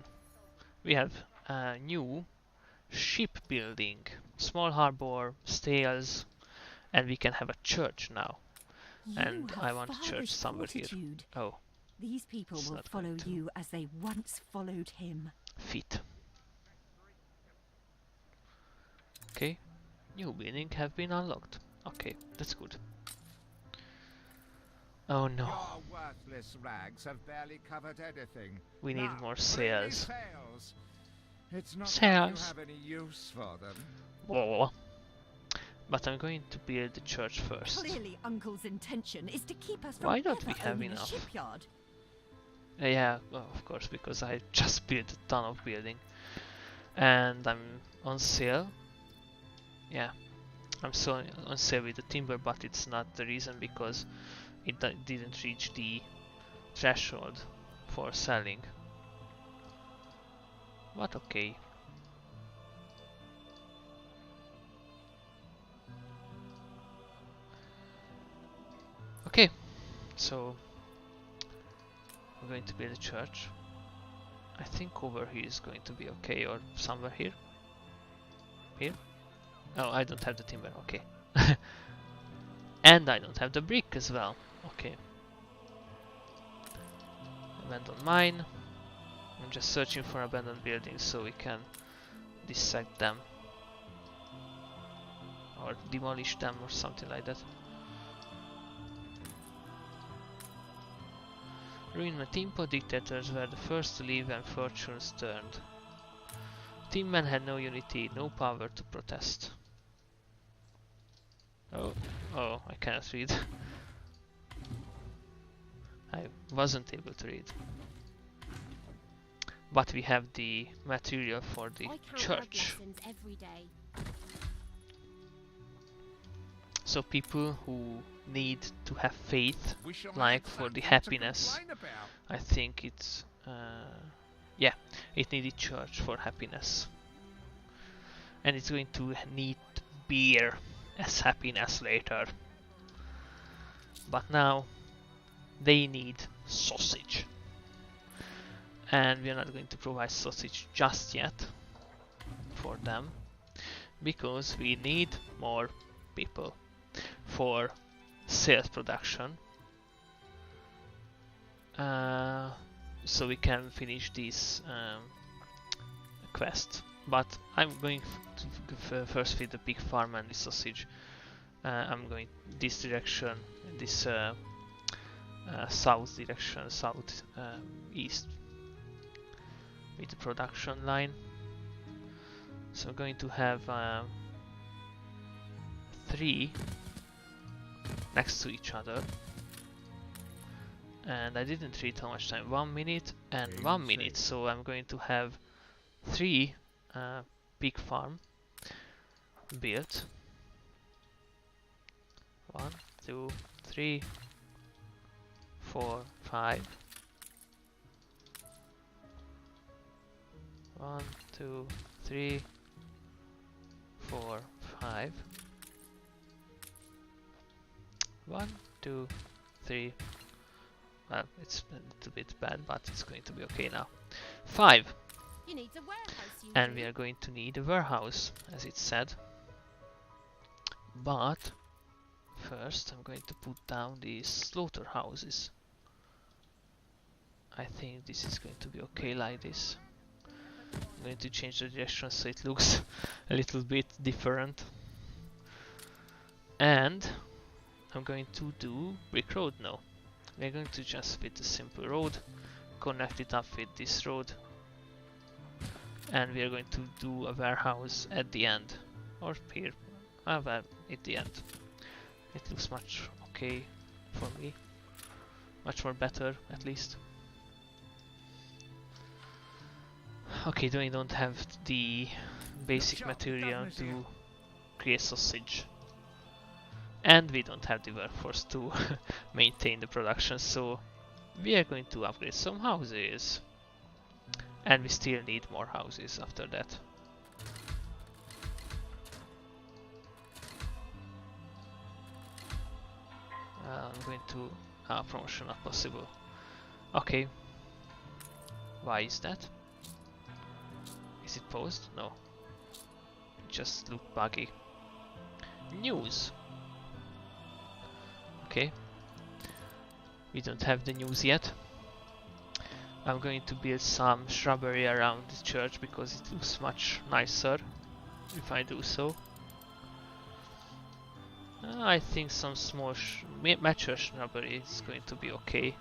We have a new shipbuilding, small harbor, stales, and we can have a church now. And I want a church somewhere here. Oh, these people will follow you as they once followed him. Feet. Okay, new building have been unlocked. Okay, that's good. Oh no. Your worthless rags have barely covered anything. We need Now, more bring me sails. sails. It's not Sails. like you have any use for them. Oh. But I'm going to build the church first. Clearly, Uncle's intention is to keep us from Why don't ever we have owning a enough? shipyard. Yeah, well, of course, because I just built a ton of building. And I'm on sale. Yeah, I'm so on sale with the timber, but it's not the reason, because it didn't reach the threshold for selling. But okay. So I'm going to build a church. I think over here is going to be okay, or somewhere here. Here? Oh, I don't have the timber, okay. And I don't have the brick as well. Okay. Abandoned mine. I'm just searching for abandoned buildings so we can dissect them. Or demolish them or something like that. Ruined Timpo dictators were the first to leave when fortunes turned. Team men had no unity, no power to protest. Oh, I cannot read. I wasn't able to read. But we have the material for the church. Every day. So people who need to have faith, like for the happiness, I think it's yeah, it needed church for happiness, and it's going to need beer as happiness later. But now they need sausage, and we are not going to provide sausage just yet for them because we need more people for sales production, so we can finish this quest. But I'm going to first feed the pig farm and the sausage. I'm going this direction, this south direction, south east with the production line. So I'm going to have 3 next to each other, and I didn't read how much time, 1 minute and 1 minute, so I'm going to have 3 pig farm built. 1, 2, 3, 4, 5. 1, 2, 3, 4, 5. 1, 2, 3. Well, it's a little bit bad, but it's going to be okay now. 5. You need a warehouse, and we are going to need a warehouse, as it said. But first, I'm going to put down these slaughterhouses. I think this is going to be okay like this. I'm going to change the direction so it looks a little bit different. And I'm going to do brick road now. We're going to just fit a simple road, connect it up with this road, and we are going to do a warehouse at the end, or here, well, at the end. It looks much okay for me, much more better at least. Okay, we don't have the basic material to create sausage. And we don't have the workforce to maintain the production, so we are going to upgrade some houses. And we still need more houses after that. I'm going to... promotion not possible. Okay. Why is that? Is it paused? No. It just looked buggy. News! Okay. We don't have the news yet. I'm going to build some shrubbery around the church because it looks much nicer if I do so. I think some small mature shrubbery is going to be okay.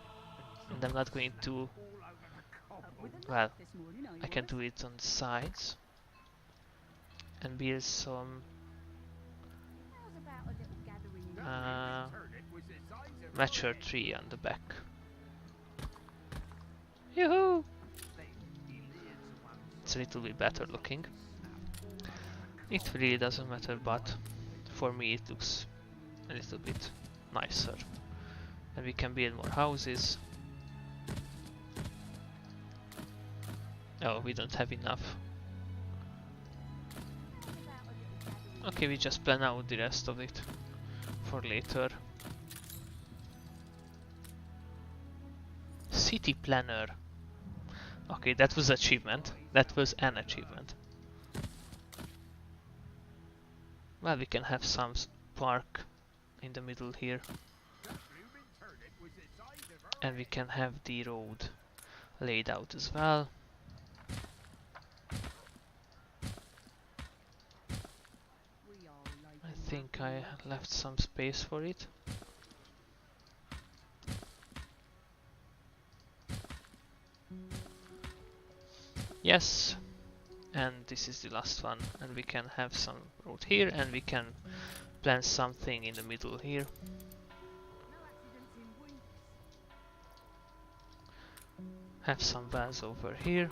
And I'm not going to... Well, I can do it on the sides. And build some... mature tree on the back. Yoo-hoo! It's a little bit better looking. It really doesn't matter, but for me it looks a little bit nicer. And we can build more houses. Oh, we don't have enough. Okay, we just plan out the rest of it for later. City planner. Okay, that was achievement. That was an achievement. Well, we can have some park in the middle here. And we can have the road laid out as well. I think I left some space for it. Yes, and this is the last one, and we can have some road here, and we can plant something in the middle here. Have some wells over here.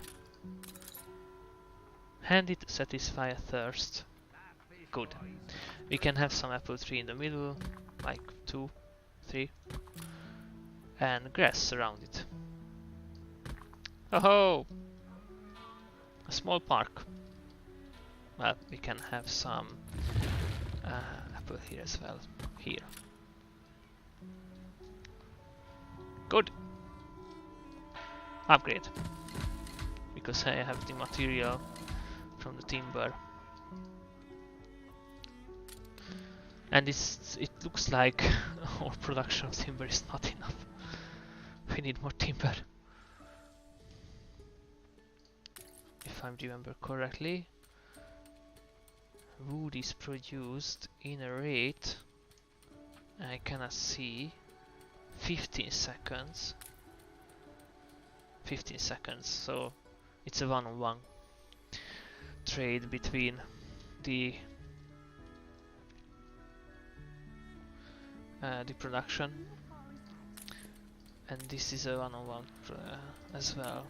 Handy to satisfy a thirst. Good. We can have some apple tree in the middle, like 2, 3, and grass around it. Oh! A small park. Well, we can have some apple here as well. Here. Good. Upgrade. Because I have the material from the timber. And it looks like our production of timber is not enough. We need more timber. If I remember correctly, wood is produced in a rate, I cannot see, 15 seconds. 15 seconds, so it's a one-on-one trade between the production, and this is a one-on-one as well.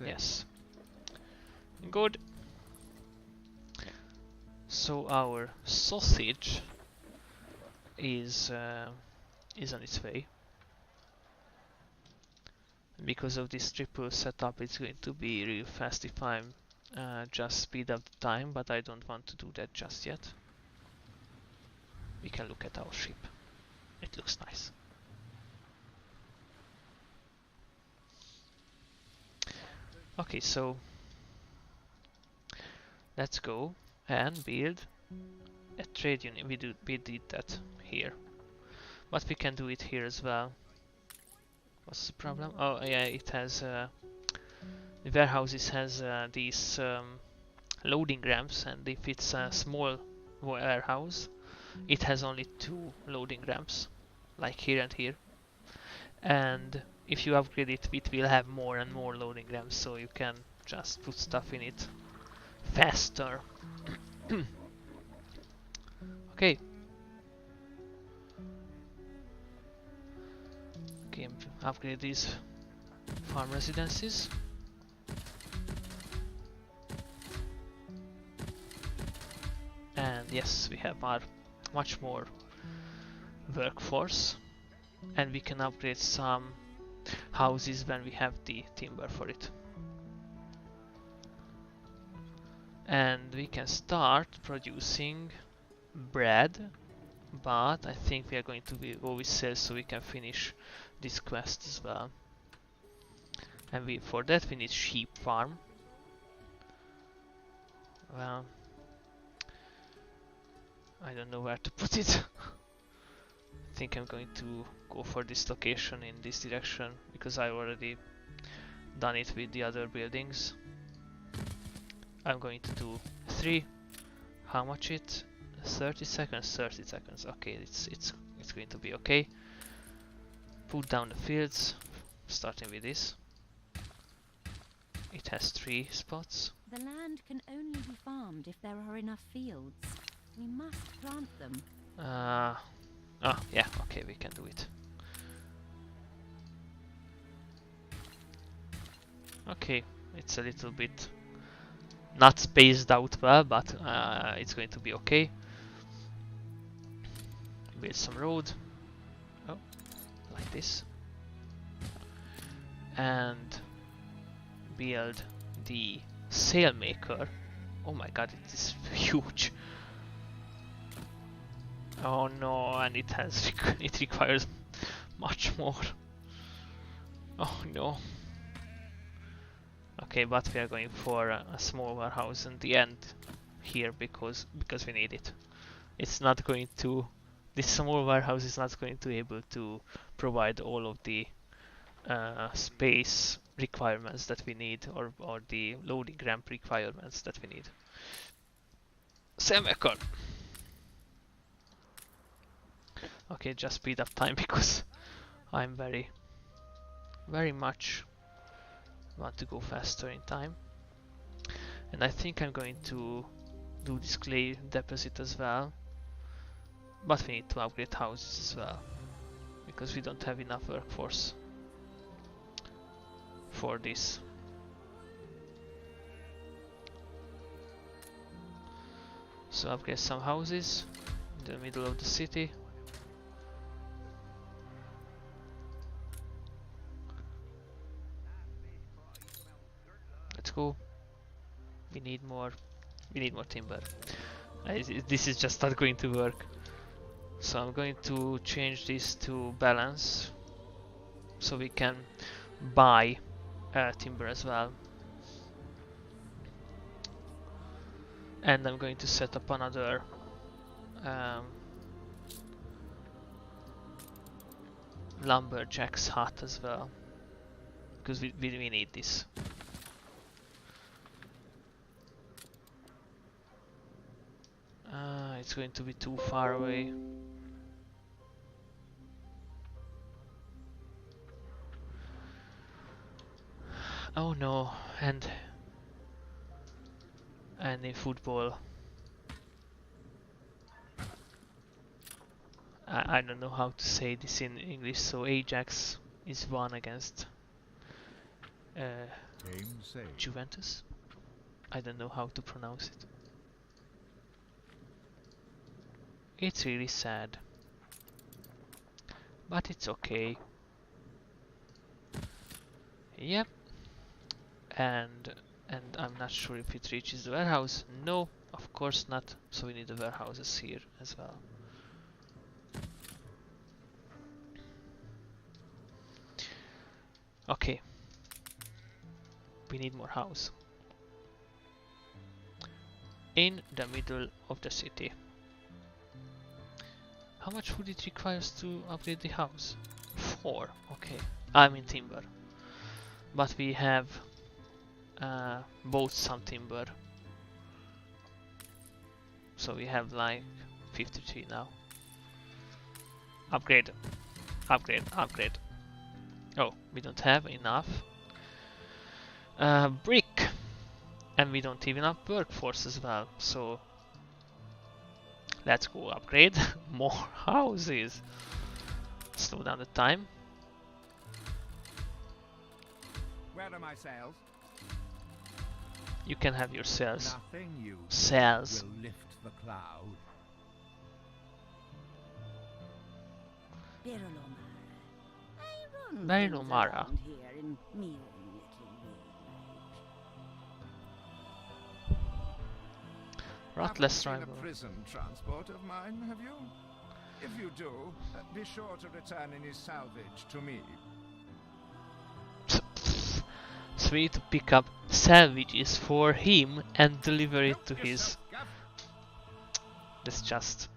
Yes. Good. So our sausage is on its way. Because of this triple setup, it's going to be real fast if I'm just speed up the time, but I don't want to do that just yet. We can look at our ship. It looks nice. Okay, so let's go and build a trade unit. We did that here, but we can do it here as well. What's the problem? Oh yeah, it has the warehouses has these loading ramps, and if it's a small warehouse, it has only 2 loading ramps, like here and here. And if you upgrade it, it will have more and more loading ramps, so you can just put stuff in it faster. Okay. Okay, upgrade these farm residences. And yes, we have our much more workforce, and we can upgrade some houses when we have the timber for it. And we can start producing bread, but I think we are going to go with sales so we can finish this quest as well. And for that we need sheep farm. Well, I don't know where to put it. I think I'm going to go for this location in this direction, because I already done it with the other buildings. I'm going to do 3. How much it? 30 seconds, 30 seconds. Okay, it's going to be okay. Put down the fields, starting with this. It has 3 spots. The land can only be farmed if there are enough fields. We must plant them. Oh, yeah, okay, we can do it. Okay, it's a little bit not spaced out well, but it's going to be okay. Build some road. Oh, like this. And build the sail maker. Oh my god, it is huge. Oh no, and it requires much more. Oh no. Okay, but we are going for a small warehouse in the end here because we need it. It's not going to. This small warehouse is not going to be able to provide all of the space requirements that we need, or the loading ramp requirements that we need. Semicolon. Okay, just speed up time because I'm very much want to go faster in time. And I think I'm going to do this clay deposit as well. But we need to upgrade houses as well, because we don't have enough workforce for this. So upgrade some houses in the middle of the city. Let's go. We need more timber. This is just not going to work. So I'm going to change this to balance, so we can buy timber as well. And I'm going to set up another lumberjack's hut as well, because we need this. It's going to be too far away. Oh no, and in football, I don't know how to say this in English, so Ajax is won against Juventus. I don't know how to pronounce it. It's really sad, but it's okay. Yep. And I'm not sure if it reaches the warehouse. No, of course not. So we need the warehouses here as well. Okay. We need more house in the middle of the city. How much would it require us to upgrade the house? 4. Okay. I mean timber. But we have bought some timber. So we have like 53 now. Upgrade. Upgrade. Upgrade. Oh, we don't have enough brick. And we don't even have workforce as well. So let's go upgrade more houses. Slow down the time. Where are my sails? You can have your cells. Nothing you Cells. will lift the cloud. Barilomara. Ratless Haven't seen rival. a prison transport of mine, have you? If you do, be sure to return any salvage to me. So we need to pick up salvages for him and deliver it to his. That's just.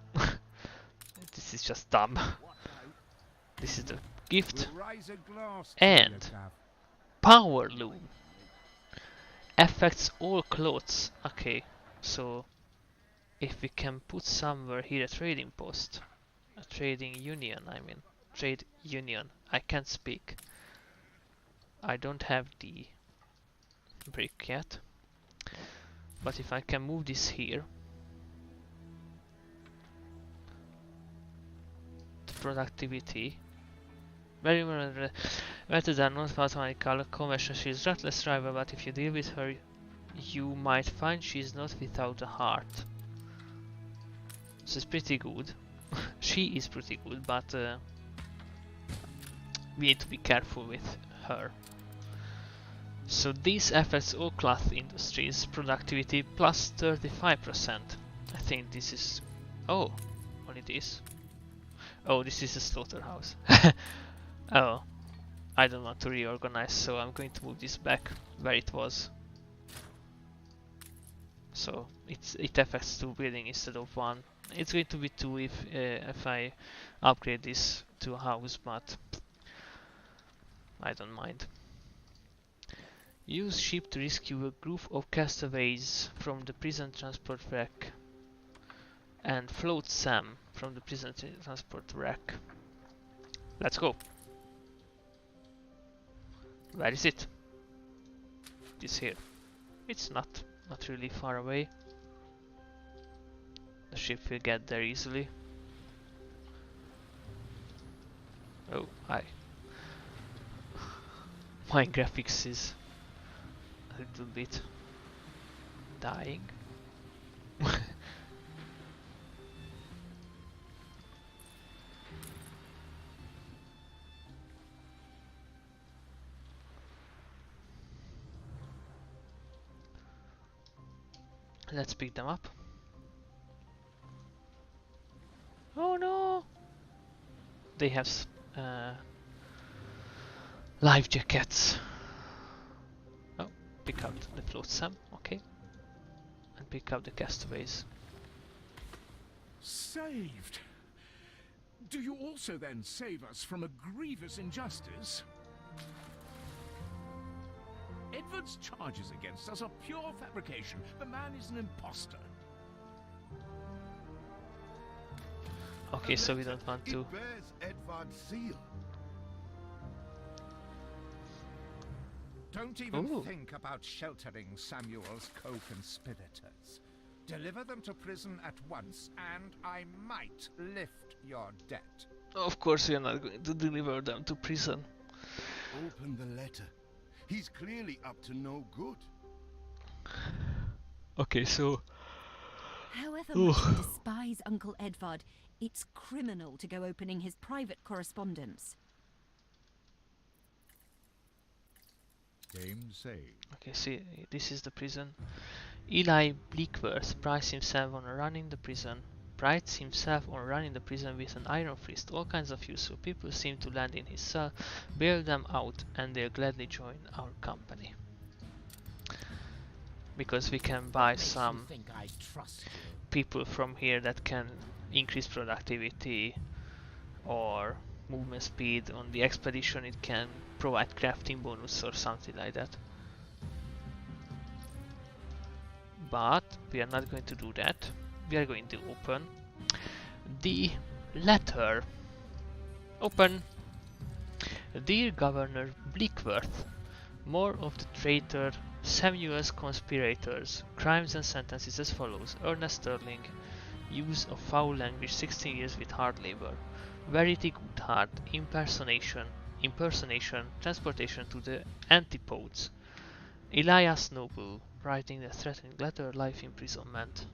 This is just dumb. This is the gift. We'll raise a glass to And you, Gav. power loom affects all clothes. Okay, so if we can put somewhere here a trading post, a trading union, I mean trade union. I can't speak. I don't have the brick yet, but if I can move this here to productivity, very better than not mathematical convention. She is reckless driver, but if you deal with her, you might find she is not without a heart. So it's pretty good. She is pretty good, but we need to be careful with her. So this affects all cloth industries productivity plus 35%. I think this is. Oh, only this. Oh, this is a slaughterhouse. Oh, I don't want to reorganize, so I'm going to move this back where it was. So it affects 2 buildings instead of 1. It's going to be 2 if I upgrade this to a house, but I don't mind. Use ship to rescue a group of castaways from the prison transport wreck. And float Sam from the prison transport wreck. Let's go. Where is it? It's here. It's not really far away. The ship will get there easily. Oh, hi. My graphics is a little bit dying. Let's pick them up. Oh no! They have life jackets. Oh, pick up the flotsam, okay. And pick up the castaways. Saved! Do you also then save us from a grievous injustice? Edward's charges against us are pure fabrication. The man is an imposter. Okay, so we don't want to. It bears Edvard's seal. Don't even Ooh. think about sheltering Samuel's co-conspirators. Deliver them to prison at once, and I might lift your debt. Of course, we are not going to deliver them to prison. Open the letter. He's clearly up to no good. Okay, so However much you despise Uncle Edvard, it's criminal to go opening his private correspondence. Game saved. okay, see, this is the prison. Eli Bleakworth prides himself on running the prison. Prides himself on running the prison with an iron fist. All kinds of useful people seem to land in his cell, bail them out, and they'll gladly join our company. Because we can buy some Think I trust you? people from here that can increase productivity or movement speed on the expedition. It can provide crafting bonus or something like that. But we are not going to do that. We are going to open the letter. Open. Dear Governor Bleakworth, more of the traitor Samuel's conspirators, crimes and sentences as follows. Ernest Sterling, use of foul language, 16 years with hard labor. Verity Goodhart, impersonation, transportation to the antipodes. Elias Noble, writing the threatening letter, life imprisonment.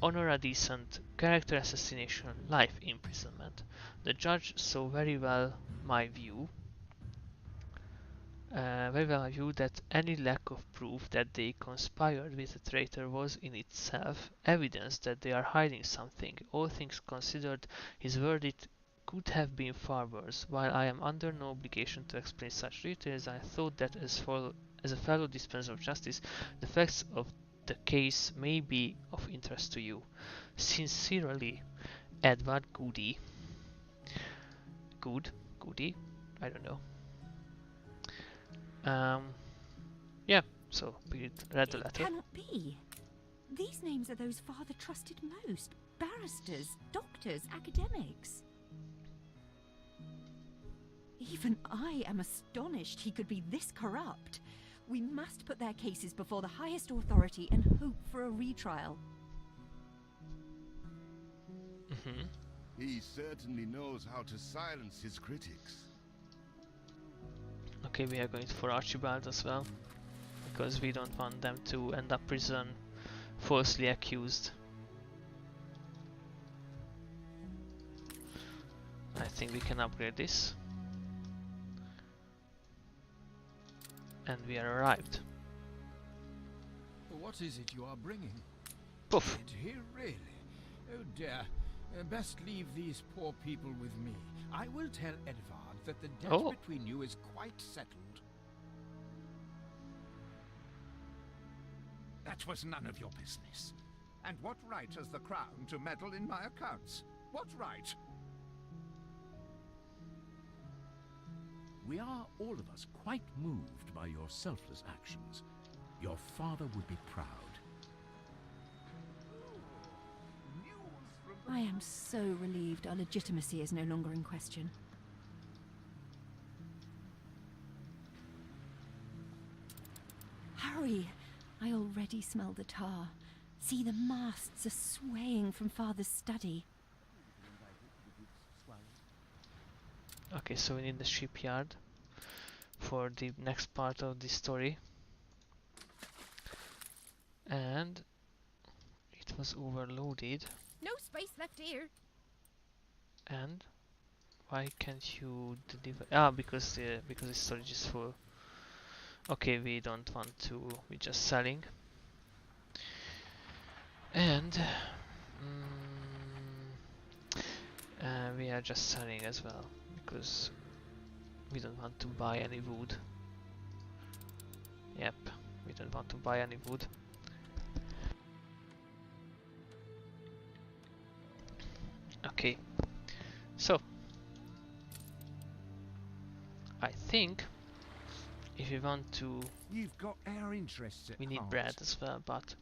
Honora Decent, character assassination, life imprisonment. The judge saw very well my view that any lack of proof that they conspired with a traitor was in itself evidence that they are hiding something. All things considered, his verdict could have been far worse. While I am under no obligation to explain such details, I thought that as a fellow dispenser of justice, the facts of the case may be of interest to you. Sincerely, Edward Goody. Goody? I don't know. Yeah, so we read the It letter. cannot be. These names are those Father trusted most. Barristers, doctors, academics. Even I am astonished he could be this corrupt. We must put their cases before the highest authority and hope for a retrial. He certainly knows how to silence his critics. Okay, we are going for Archibald as well, because we don't want them to end up prison falsely accused. I think we can upgrade this. And we are arrived. What is it you are bringing? Poof! It here, really? Oh dear. Best leave these poor people with me. I will tell Edvard that the debt Oh. between you is quite settled. That was none of your business. And what right has the Crown to meddle in my accounts? What right? We are, all of us, quite moved by your selfless actions. Your father would be proud. I am so relieved our legitimacy is no longer in question. Hurry! I already smell the tar. See, the masts are swaying from Father's study. Okay, so we need the shipyard for the next part of the story. And it was overloaded. No space left here. And why can't you deliver? Ah, because the storage is full. Okay, we don't want to. We're just selling. And we are just selling as well because we don't want to buy any wood. Yep, we don't want to buy any wood. Okay, so I think if we want to, You've got our interests at we need heart. bread as well, but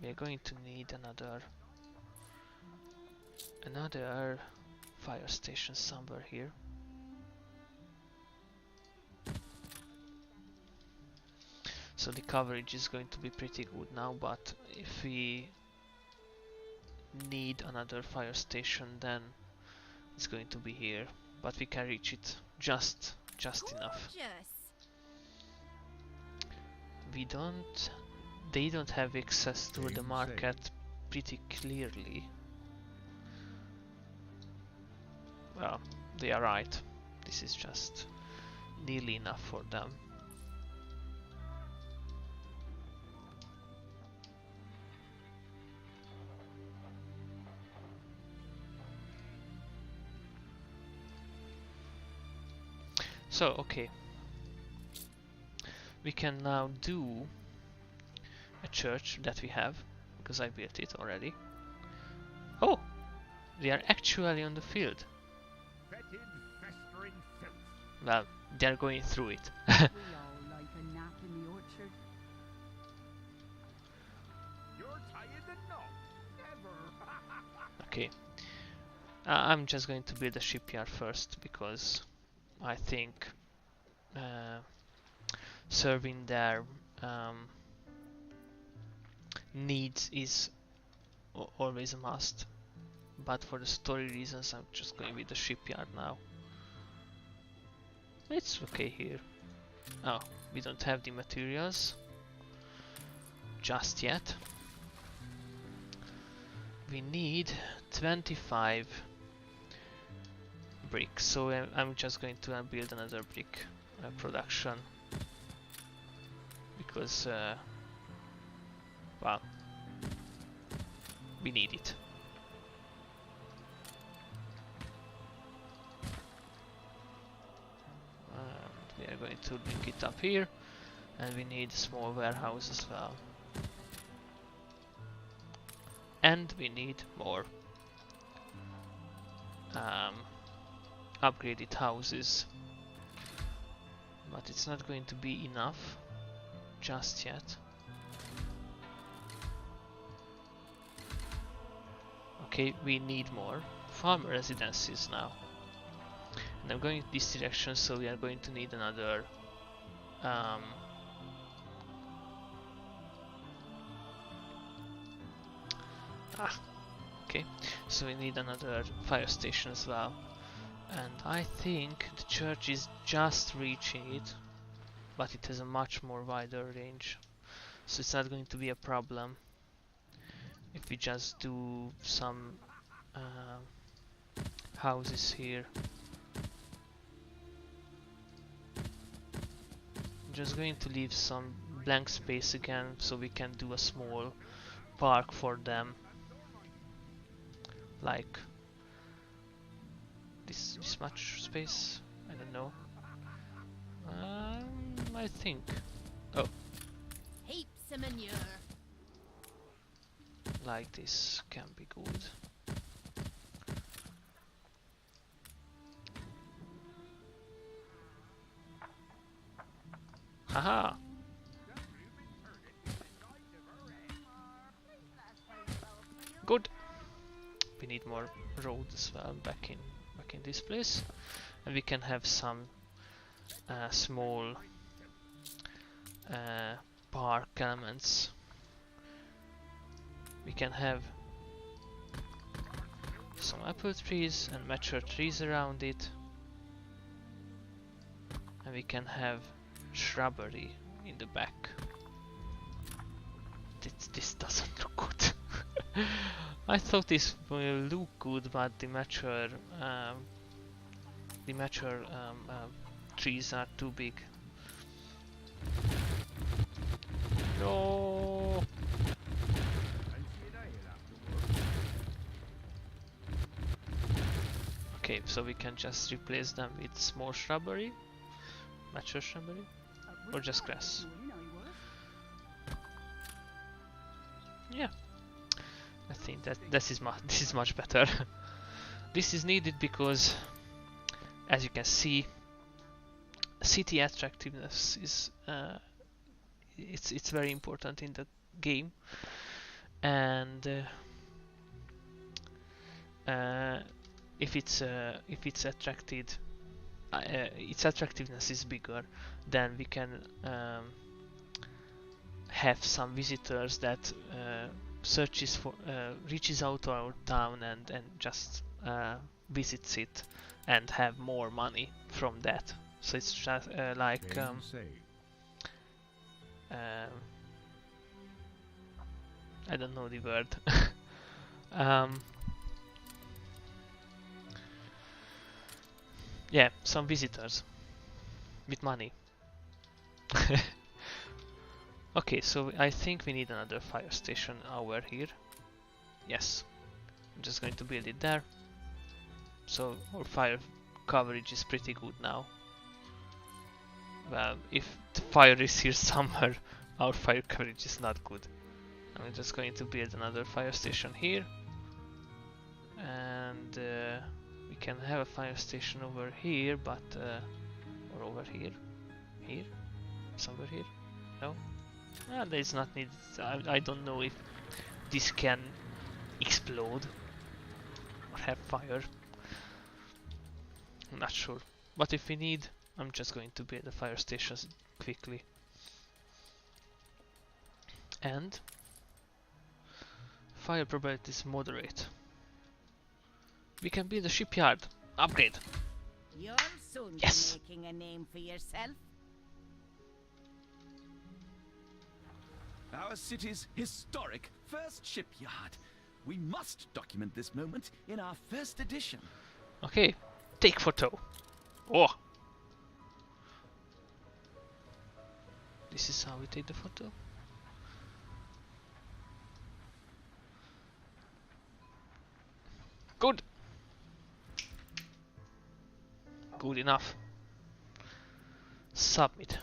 we are going to need another fire station somewhere here. So the coverage is going to be pretty good now, but if we need another fire station, then it's going to be here. But we can reach it just enough. Gorgeous. They don't have access to the Same. market pretty clearly. Well, they are right. This is just nearly enough for them. So, okay. We can now do a church that we have, because I built it already. Oh! They are actually on the field. Fetid, festering filth. Well, they're going through it. We all like a nap in the orchard. You're tired enough. Never. Okay. I'm just going to build a shipyard first, because I think serving their needs is always a must. But for the story reasons, I'm just going with the shipyard now. It's okay here. Oh, we don't have the materials just yet. We need 25 bricks, so I'm just going to build another brick production because well, we need it. And we are going to link it up here, and we need a small warehouse as well. And we need more upgraded houses, but it's not going to be enough just yet. Okay, we need more farmer residences now, and I'm going this direction, so we are going to need another okay, so we need another fire station as well. And I think the church is just reaching it, but it has a much more wider range, so it's not going to be a problem if we just do some houses here. I'm just going to leave some blank space again, so we can do a small park for them, like this much space? I don't know. I think. Oh, Heaps of manure. like this can be good. Haha! Good. We need more road as well back in this place, and we can have some small park elements. We can have some apple trees and mature trees around it, and we can have shrubbery in the back. This doesn't look good. I thought this will look good, but the mature trees are too big. No. Okay, so we can just replace them with more shrubbery, mature shrubbery, or just grass. Yeah, I think that this is much better. This is needed because, as you can see, city attractiveness is it's very important in the game, and if it's attracted, its attractiveness is bigger, then we can have some visitors that reaches out to our town and just visits it and have more money from that. So it's just like I don't know the word. Yeah, some visitors with money. Okay, so I think we need another fire station over here. Yes, I'm just going to build it there. So our fire coverage is pretty good now. Well, if the fire is here somewhere, our fire coverage is not good. I'm just going to build another fire station here. And we can have a fire station over here, but or over here, somewhere here. No, that is not needed. I don't know if this can explode or have fire. I'm not sure. But if we need, I'm just going to build the fire stations quickly. And fire probability is moderate. We can build a shipyard. Upgrade. You'll soon Yes. be making a name for yourself. Our city's historic first shipyard. We must document this moment in our first edition. Okay, take photo. Oh, this is how we take the photo. Good. Good enough. Submit.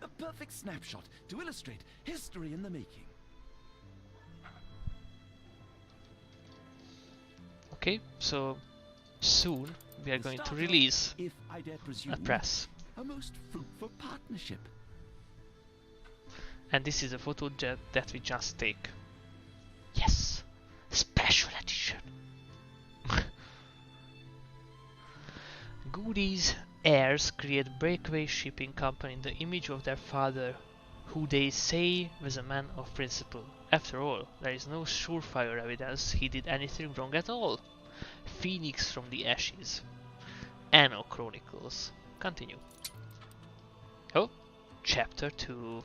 A perfect snapshot to illustrate history in the making. Okay, so soon we are The going to start of, release if I dare presume, a press. a most fruitful partnership. And this is a photo that we just take. Yes! Special edition! Goody's heirs create breakaway shipping company in the image of their father, who they say was a man of principle. After all, there is no surefire evidence he did anything wrong at all. Phoenix from the ashes. Anno Chronicles. Continue. Oh, Chapter 2.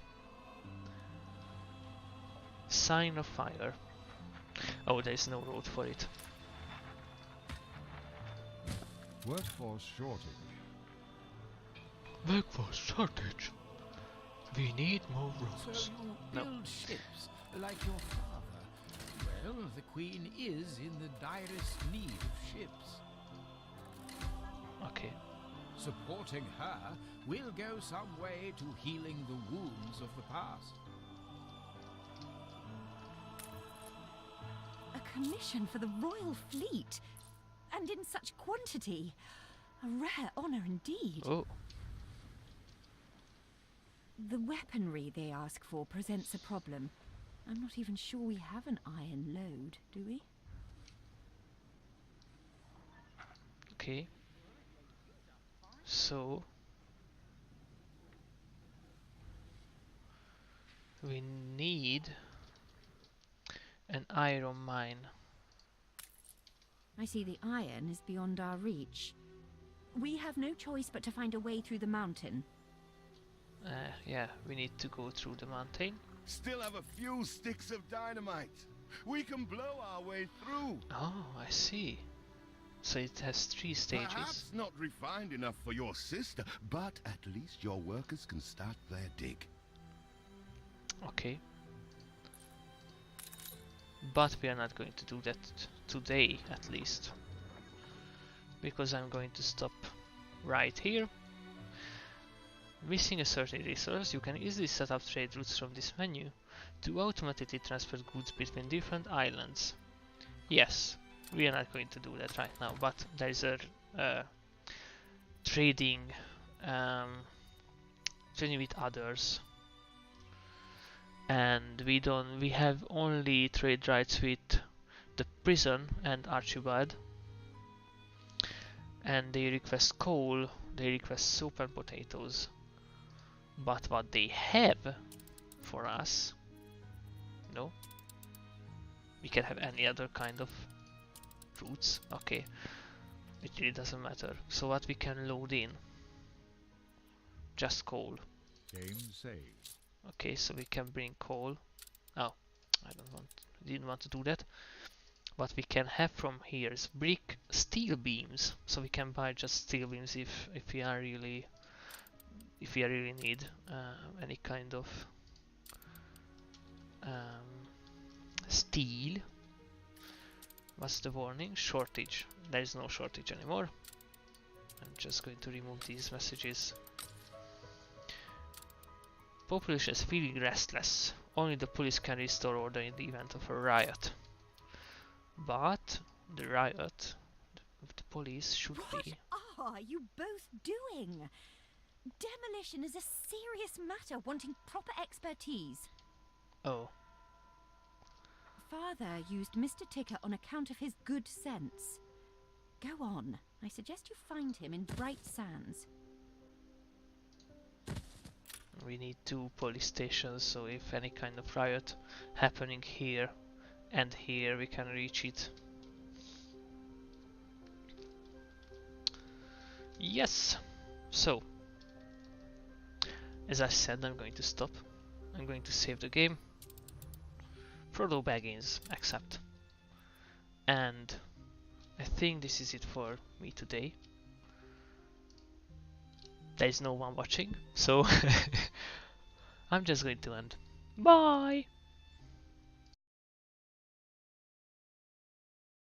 Sign of Fire. Oh, there is no road for it. Workforce shortage. Workforce shortage. We need more roads. So you No. build ships like your father. Well, the Queen is in the direst need of ships. Okay. Supporting her will go some way to healing the wounds of the past. A commission for the Royal Fleet, and in such quantity. A rare honor indeed. Oh. The weaponry they ask for presents a problem. I'm not even sure we have an iron load, do we? Okay. So we need an iron mine. I see the iron is beyond our reach. We have no choice but to find a way through the mountain. Yeah, we need to go through the mountain. Still have a few sticks of dynamite. We can blow our way through. Oh, I see. So it has 3 stages. Perhaps not refined enough for your sister, but at least your workers can start their dig. Okay. But we are not going to do that today, at least. Because I'm going to stop right here. Missing a certain resource, you can easily set up trade routes from this menu to automatically transfer goods between different islands. Yes, we are not going to do that right now, but there is a trading with others, and we have only trade rights with the prison and Archibald, and they request coal, they request soup and potatoes. But what they have for us, no, we can have any other kind of fruits. Okay, it really doesn't matter. So what we can load in? Just coal. Game saved. Okay, so we can bring coal. Oh, didn't want to do that. What we can have from here is brick, steel beams. So we can buy just steel beams if we are really need any kind of steel. What's the warning? Shortage. There is no shortage anymore. I'm just going to remove these messages. Population is feeling restless. Only the police can restore order in the event of a riot. But the riot of the police should be... What are you both doing? Demolition is a serious matter wanting proper expertise. Oh. Father used Mr. Ticker on account of his good sense. Go on. I suggest you find him in Bright Sands. We need 2 police stations, so if any kind of riot happening here and here, we can reach it. Yes! So, as I said, I'm going to stop. I'm going to save the game. Frodo Baggins, accept. And I think this is it for me today. There is no one watching, so I'm just going to end. Bye!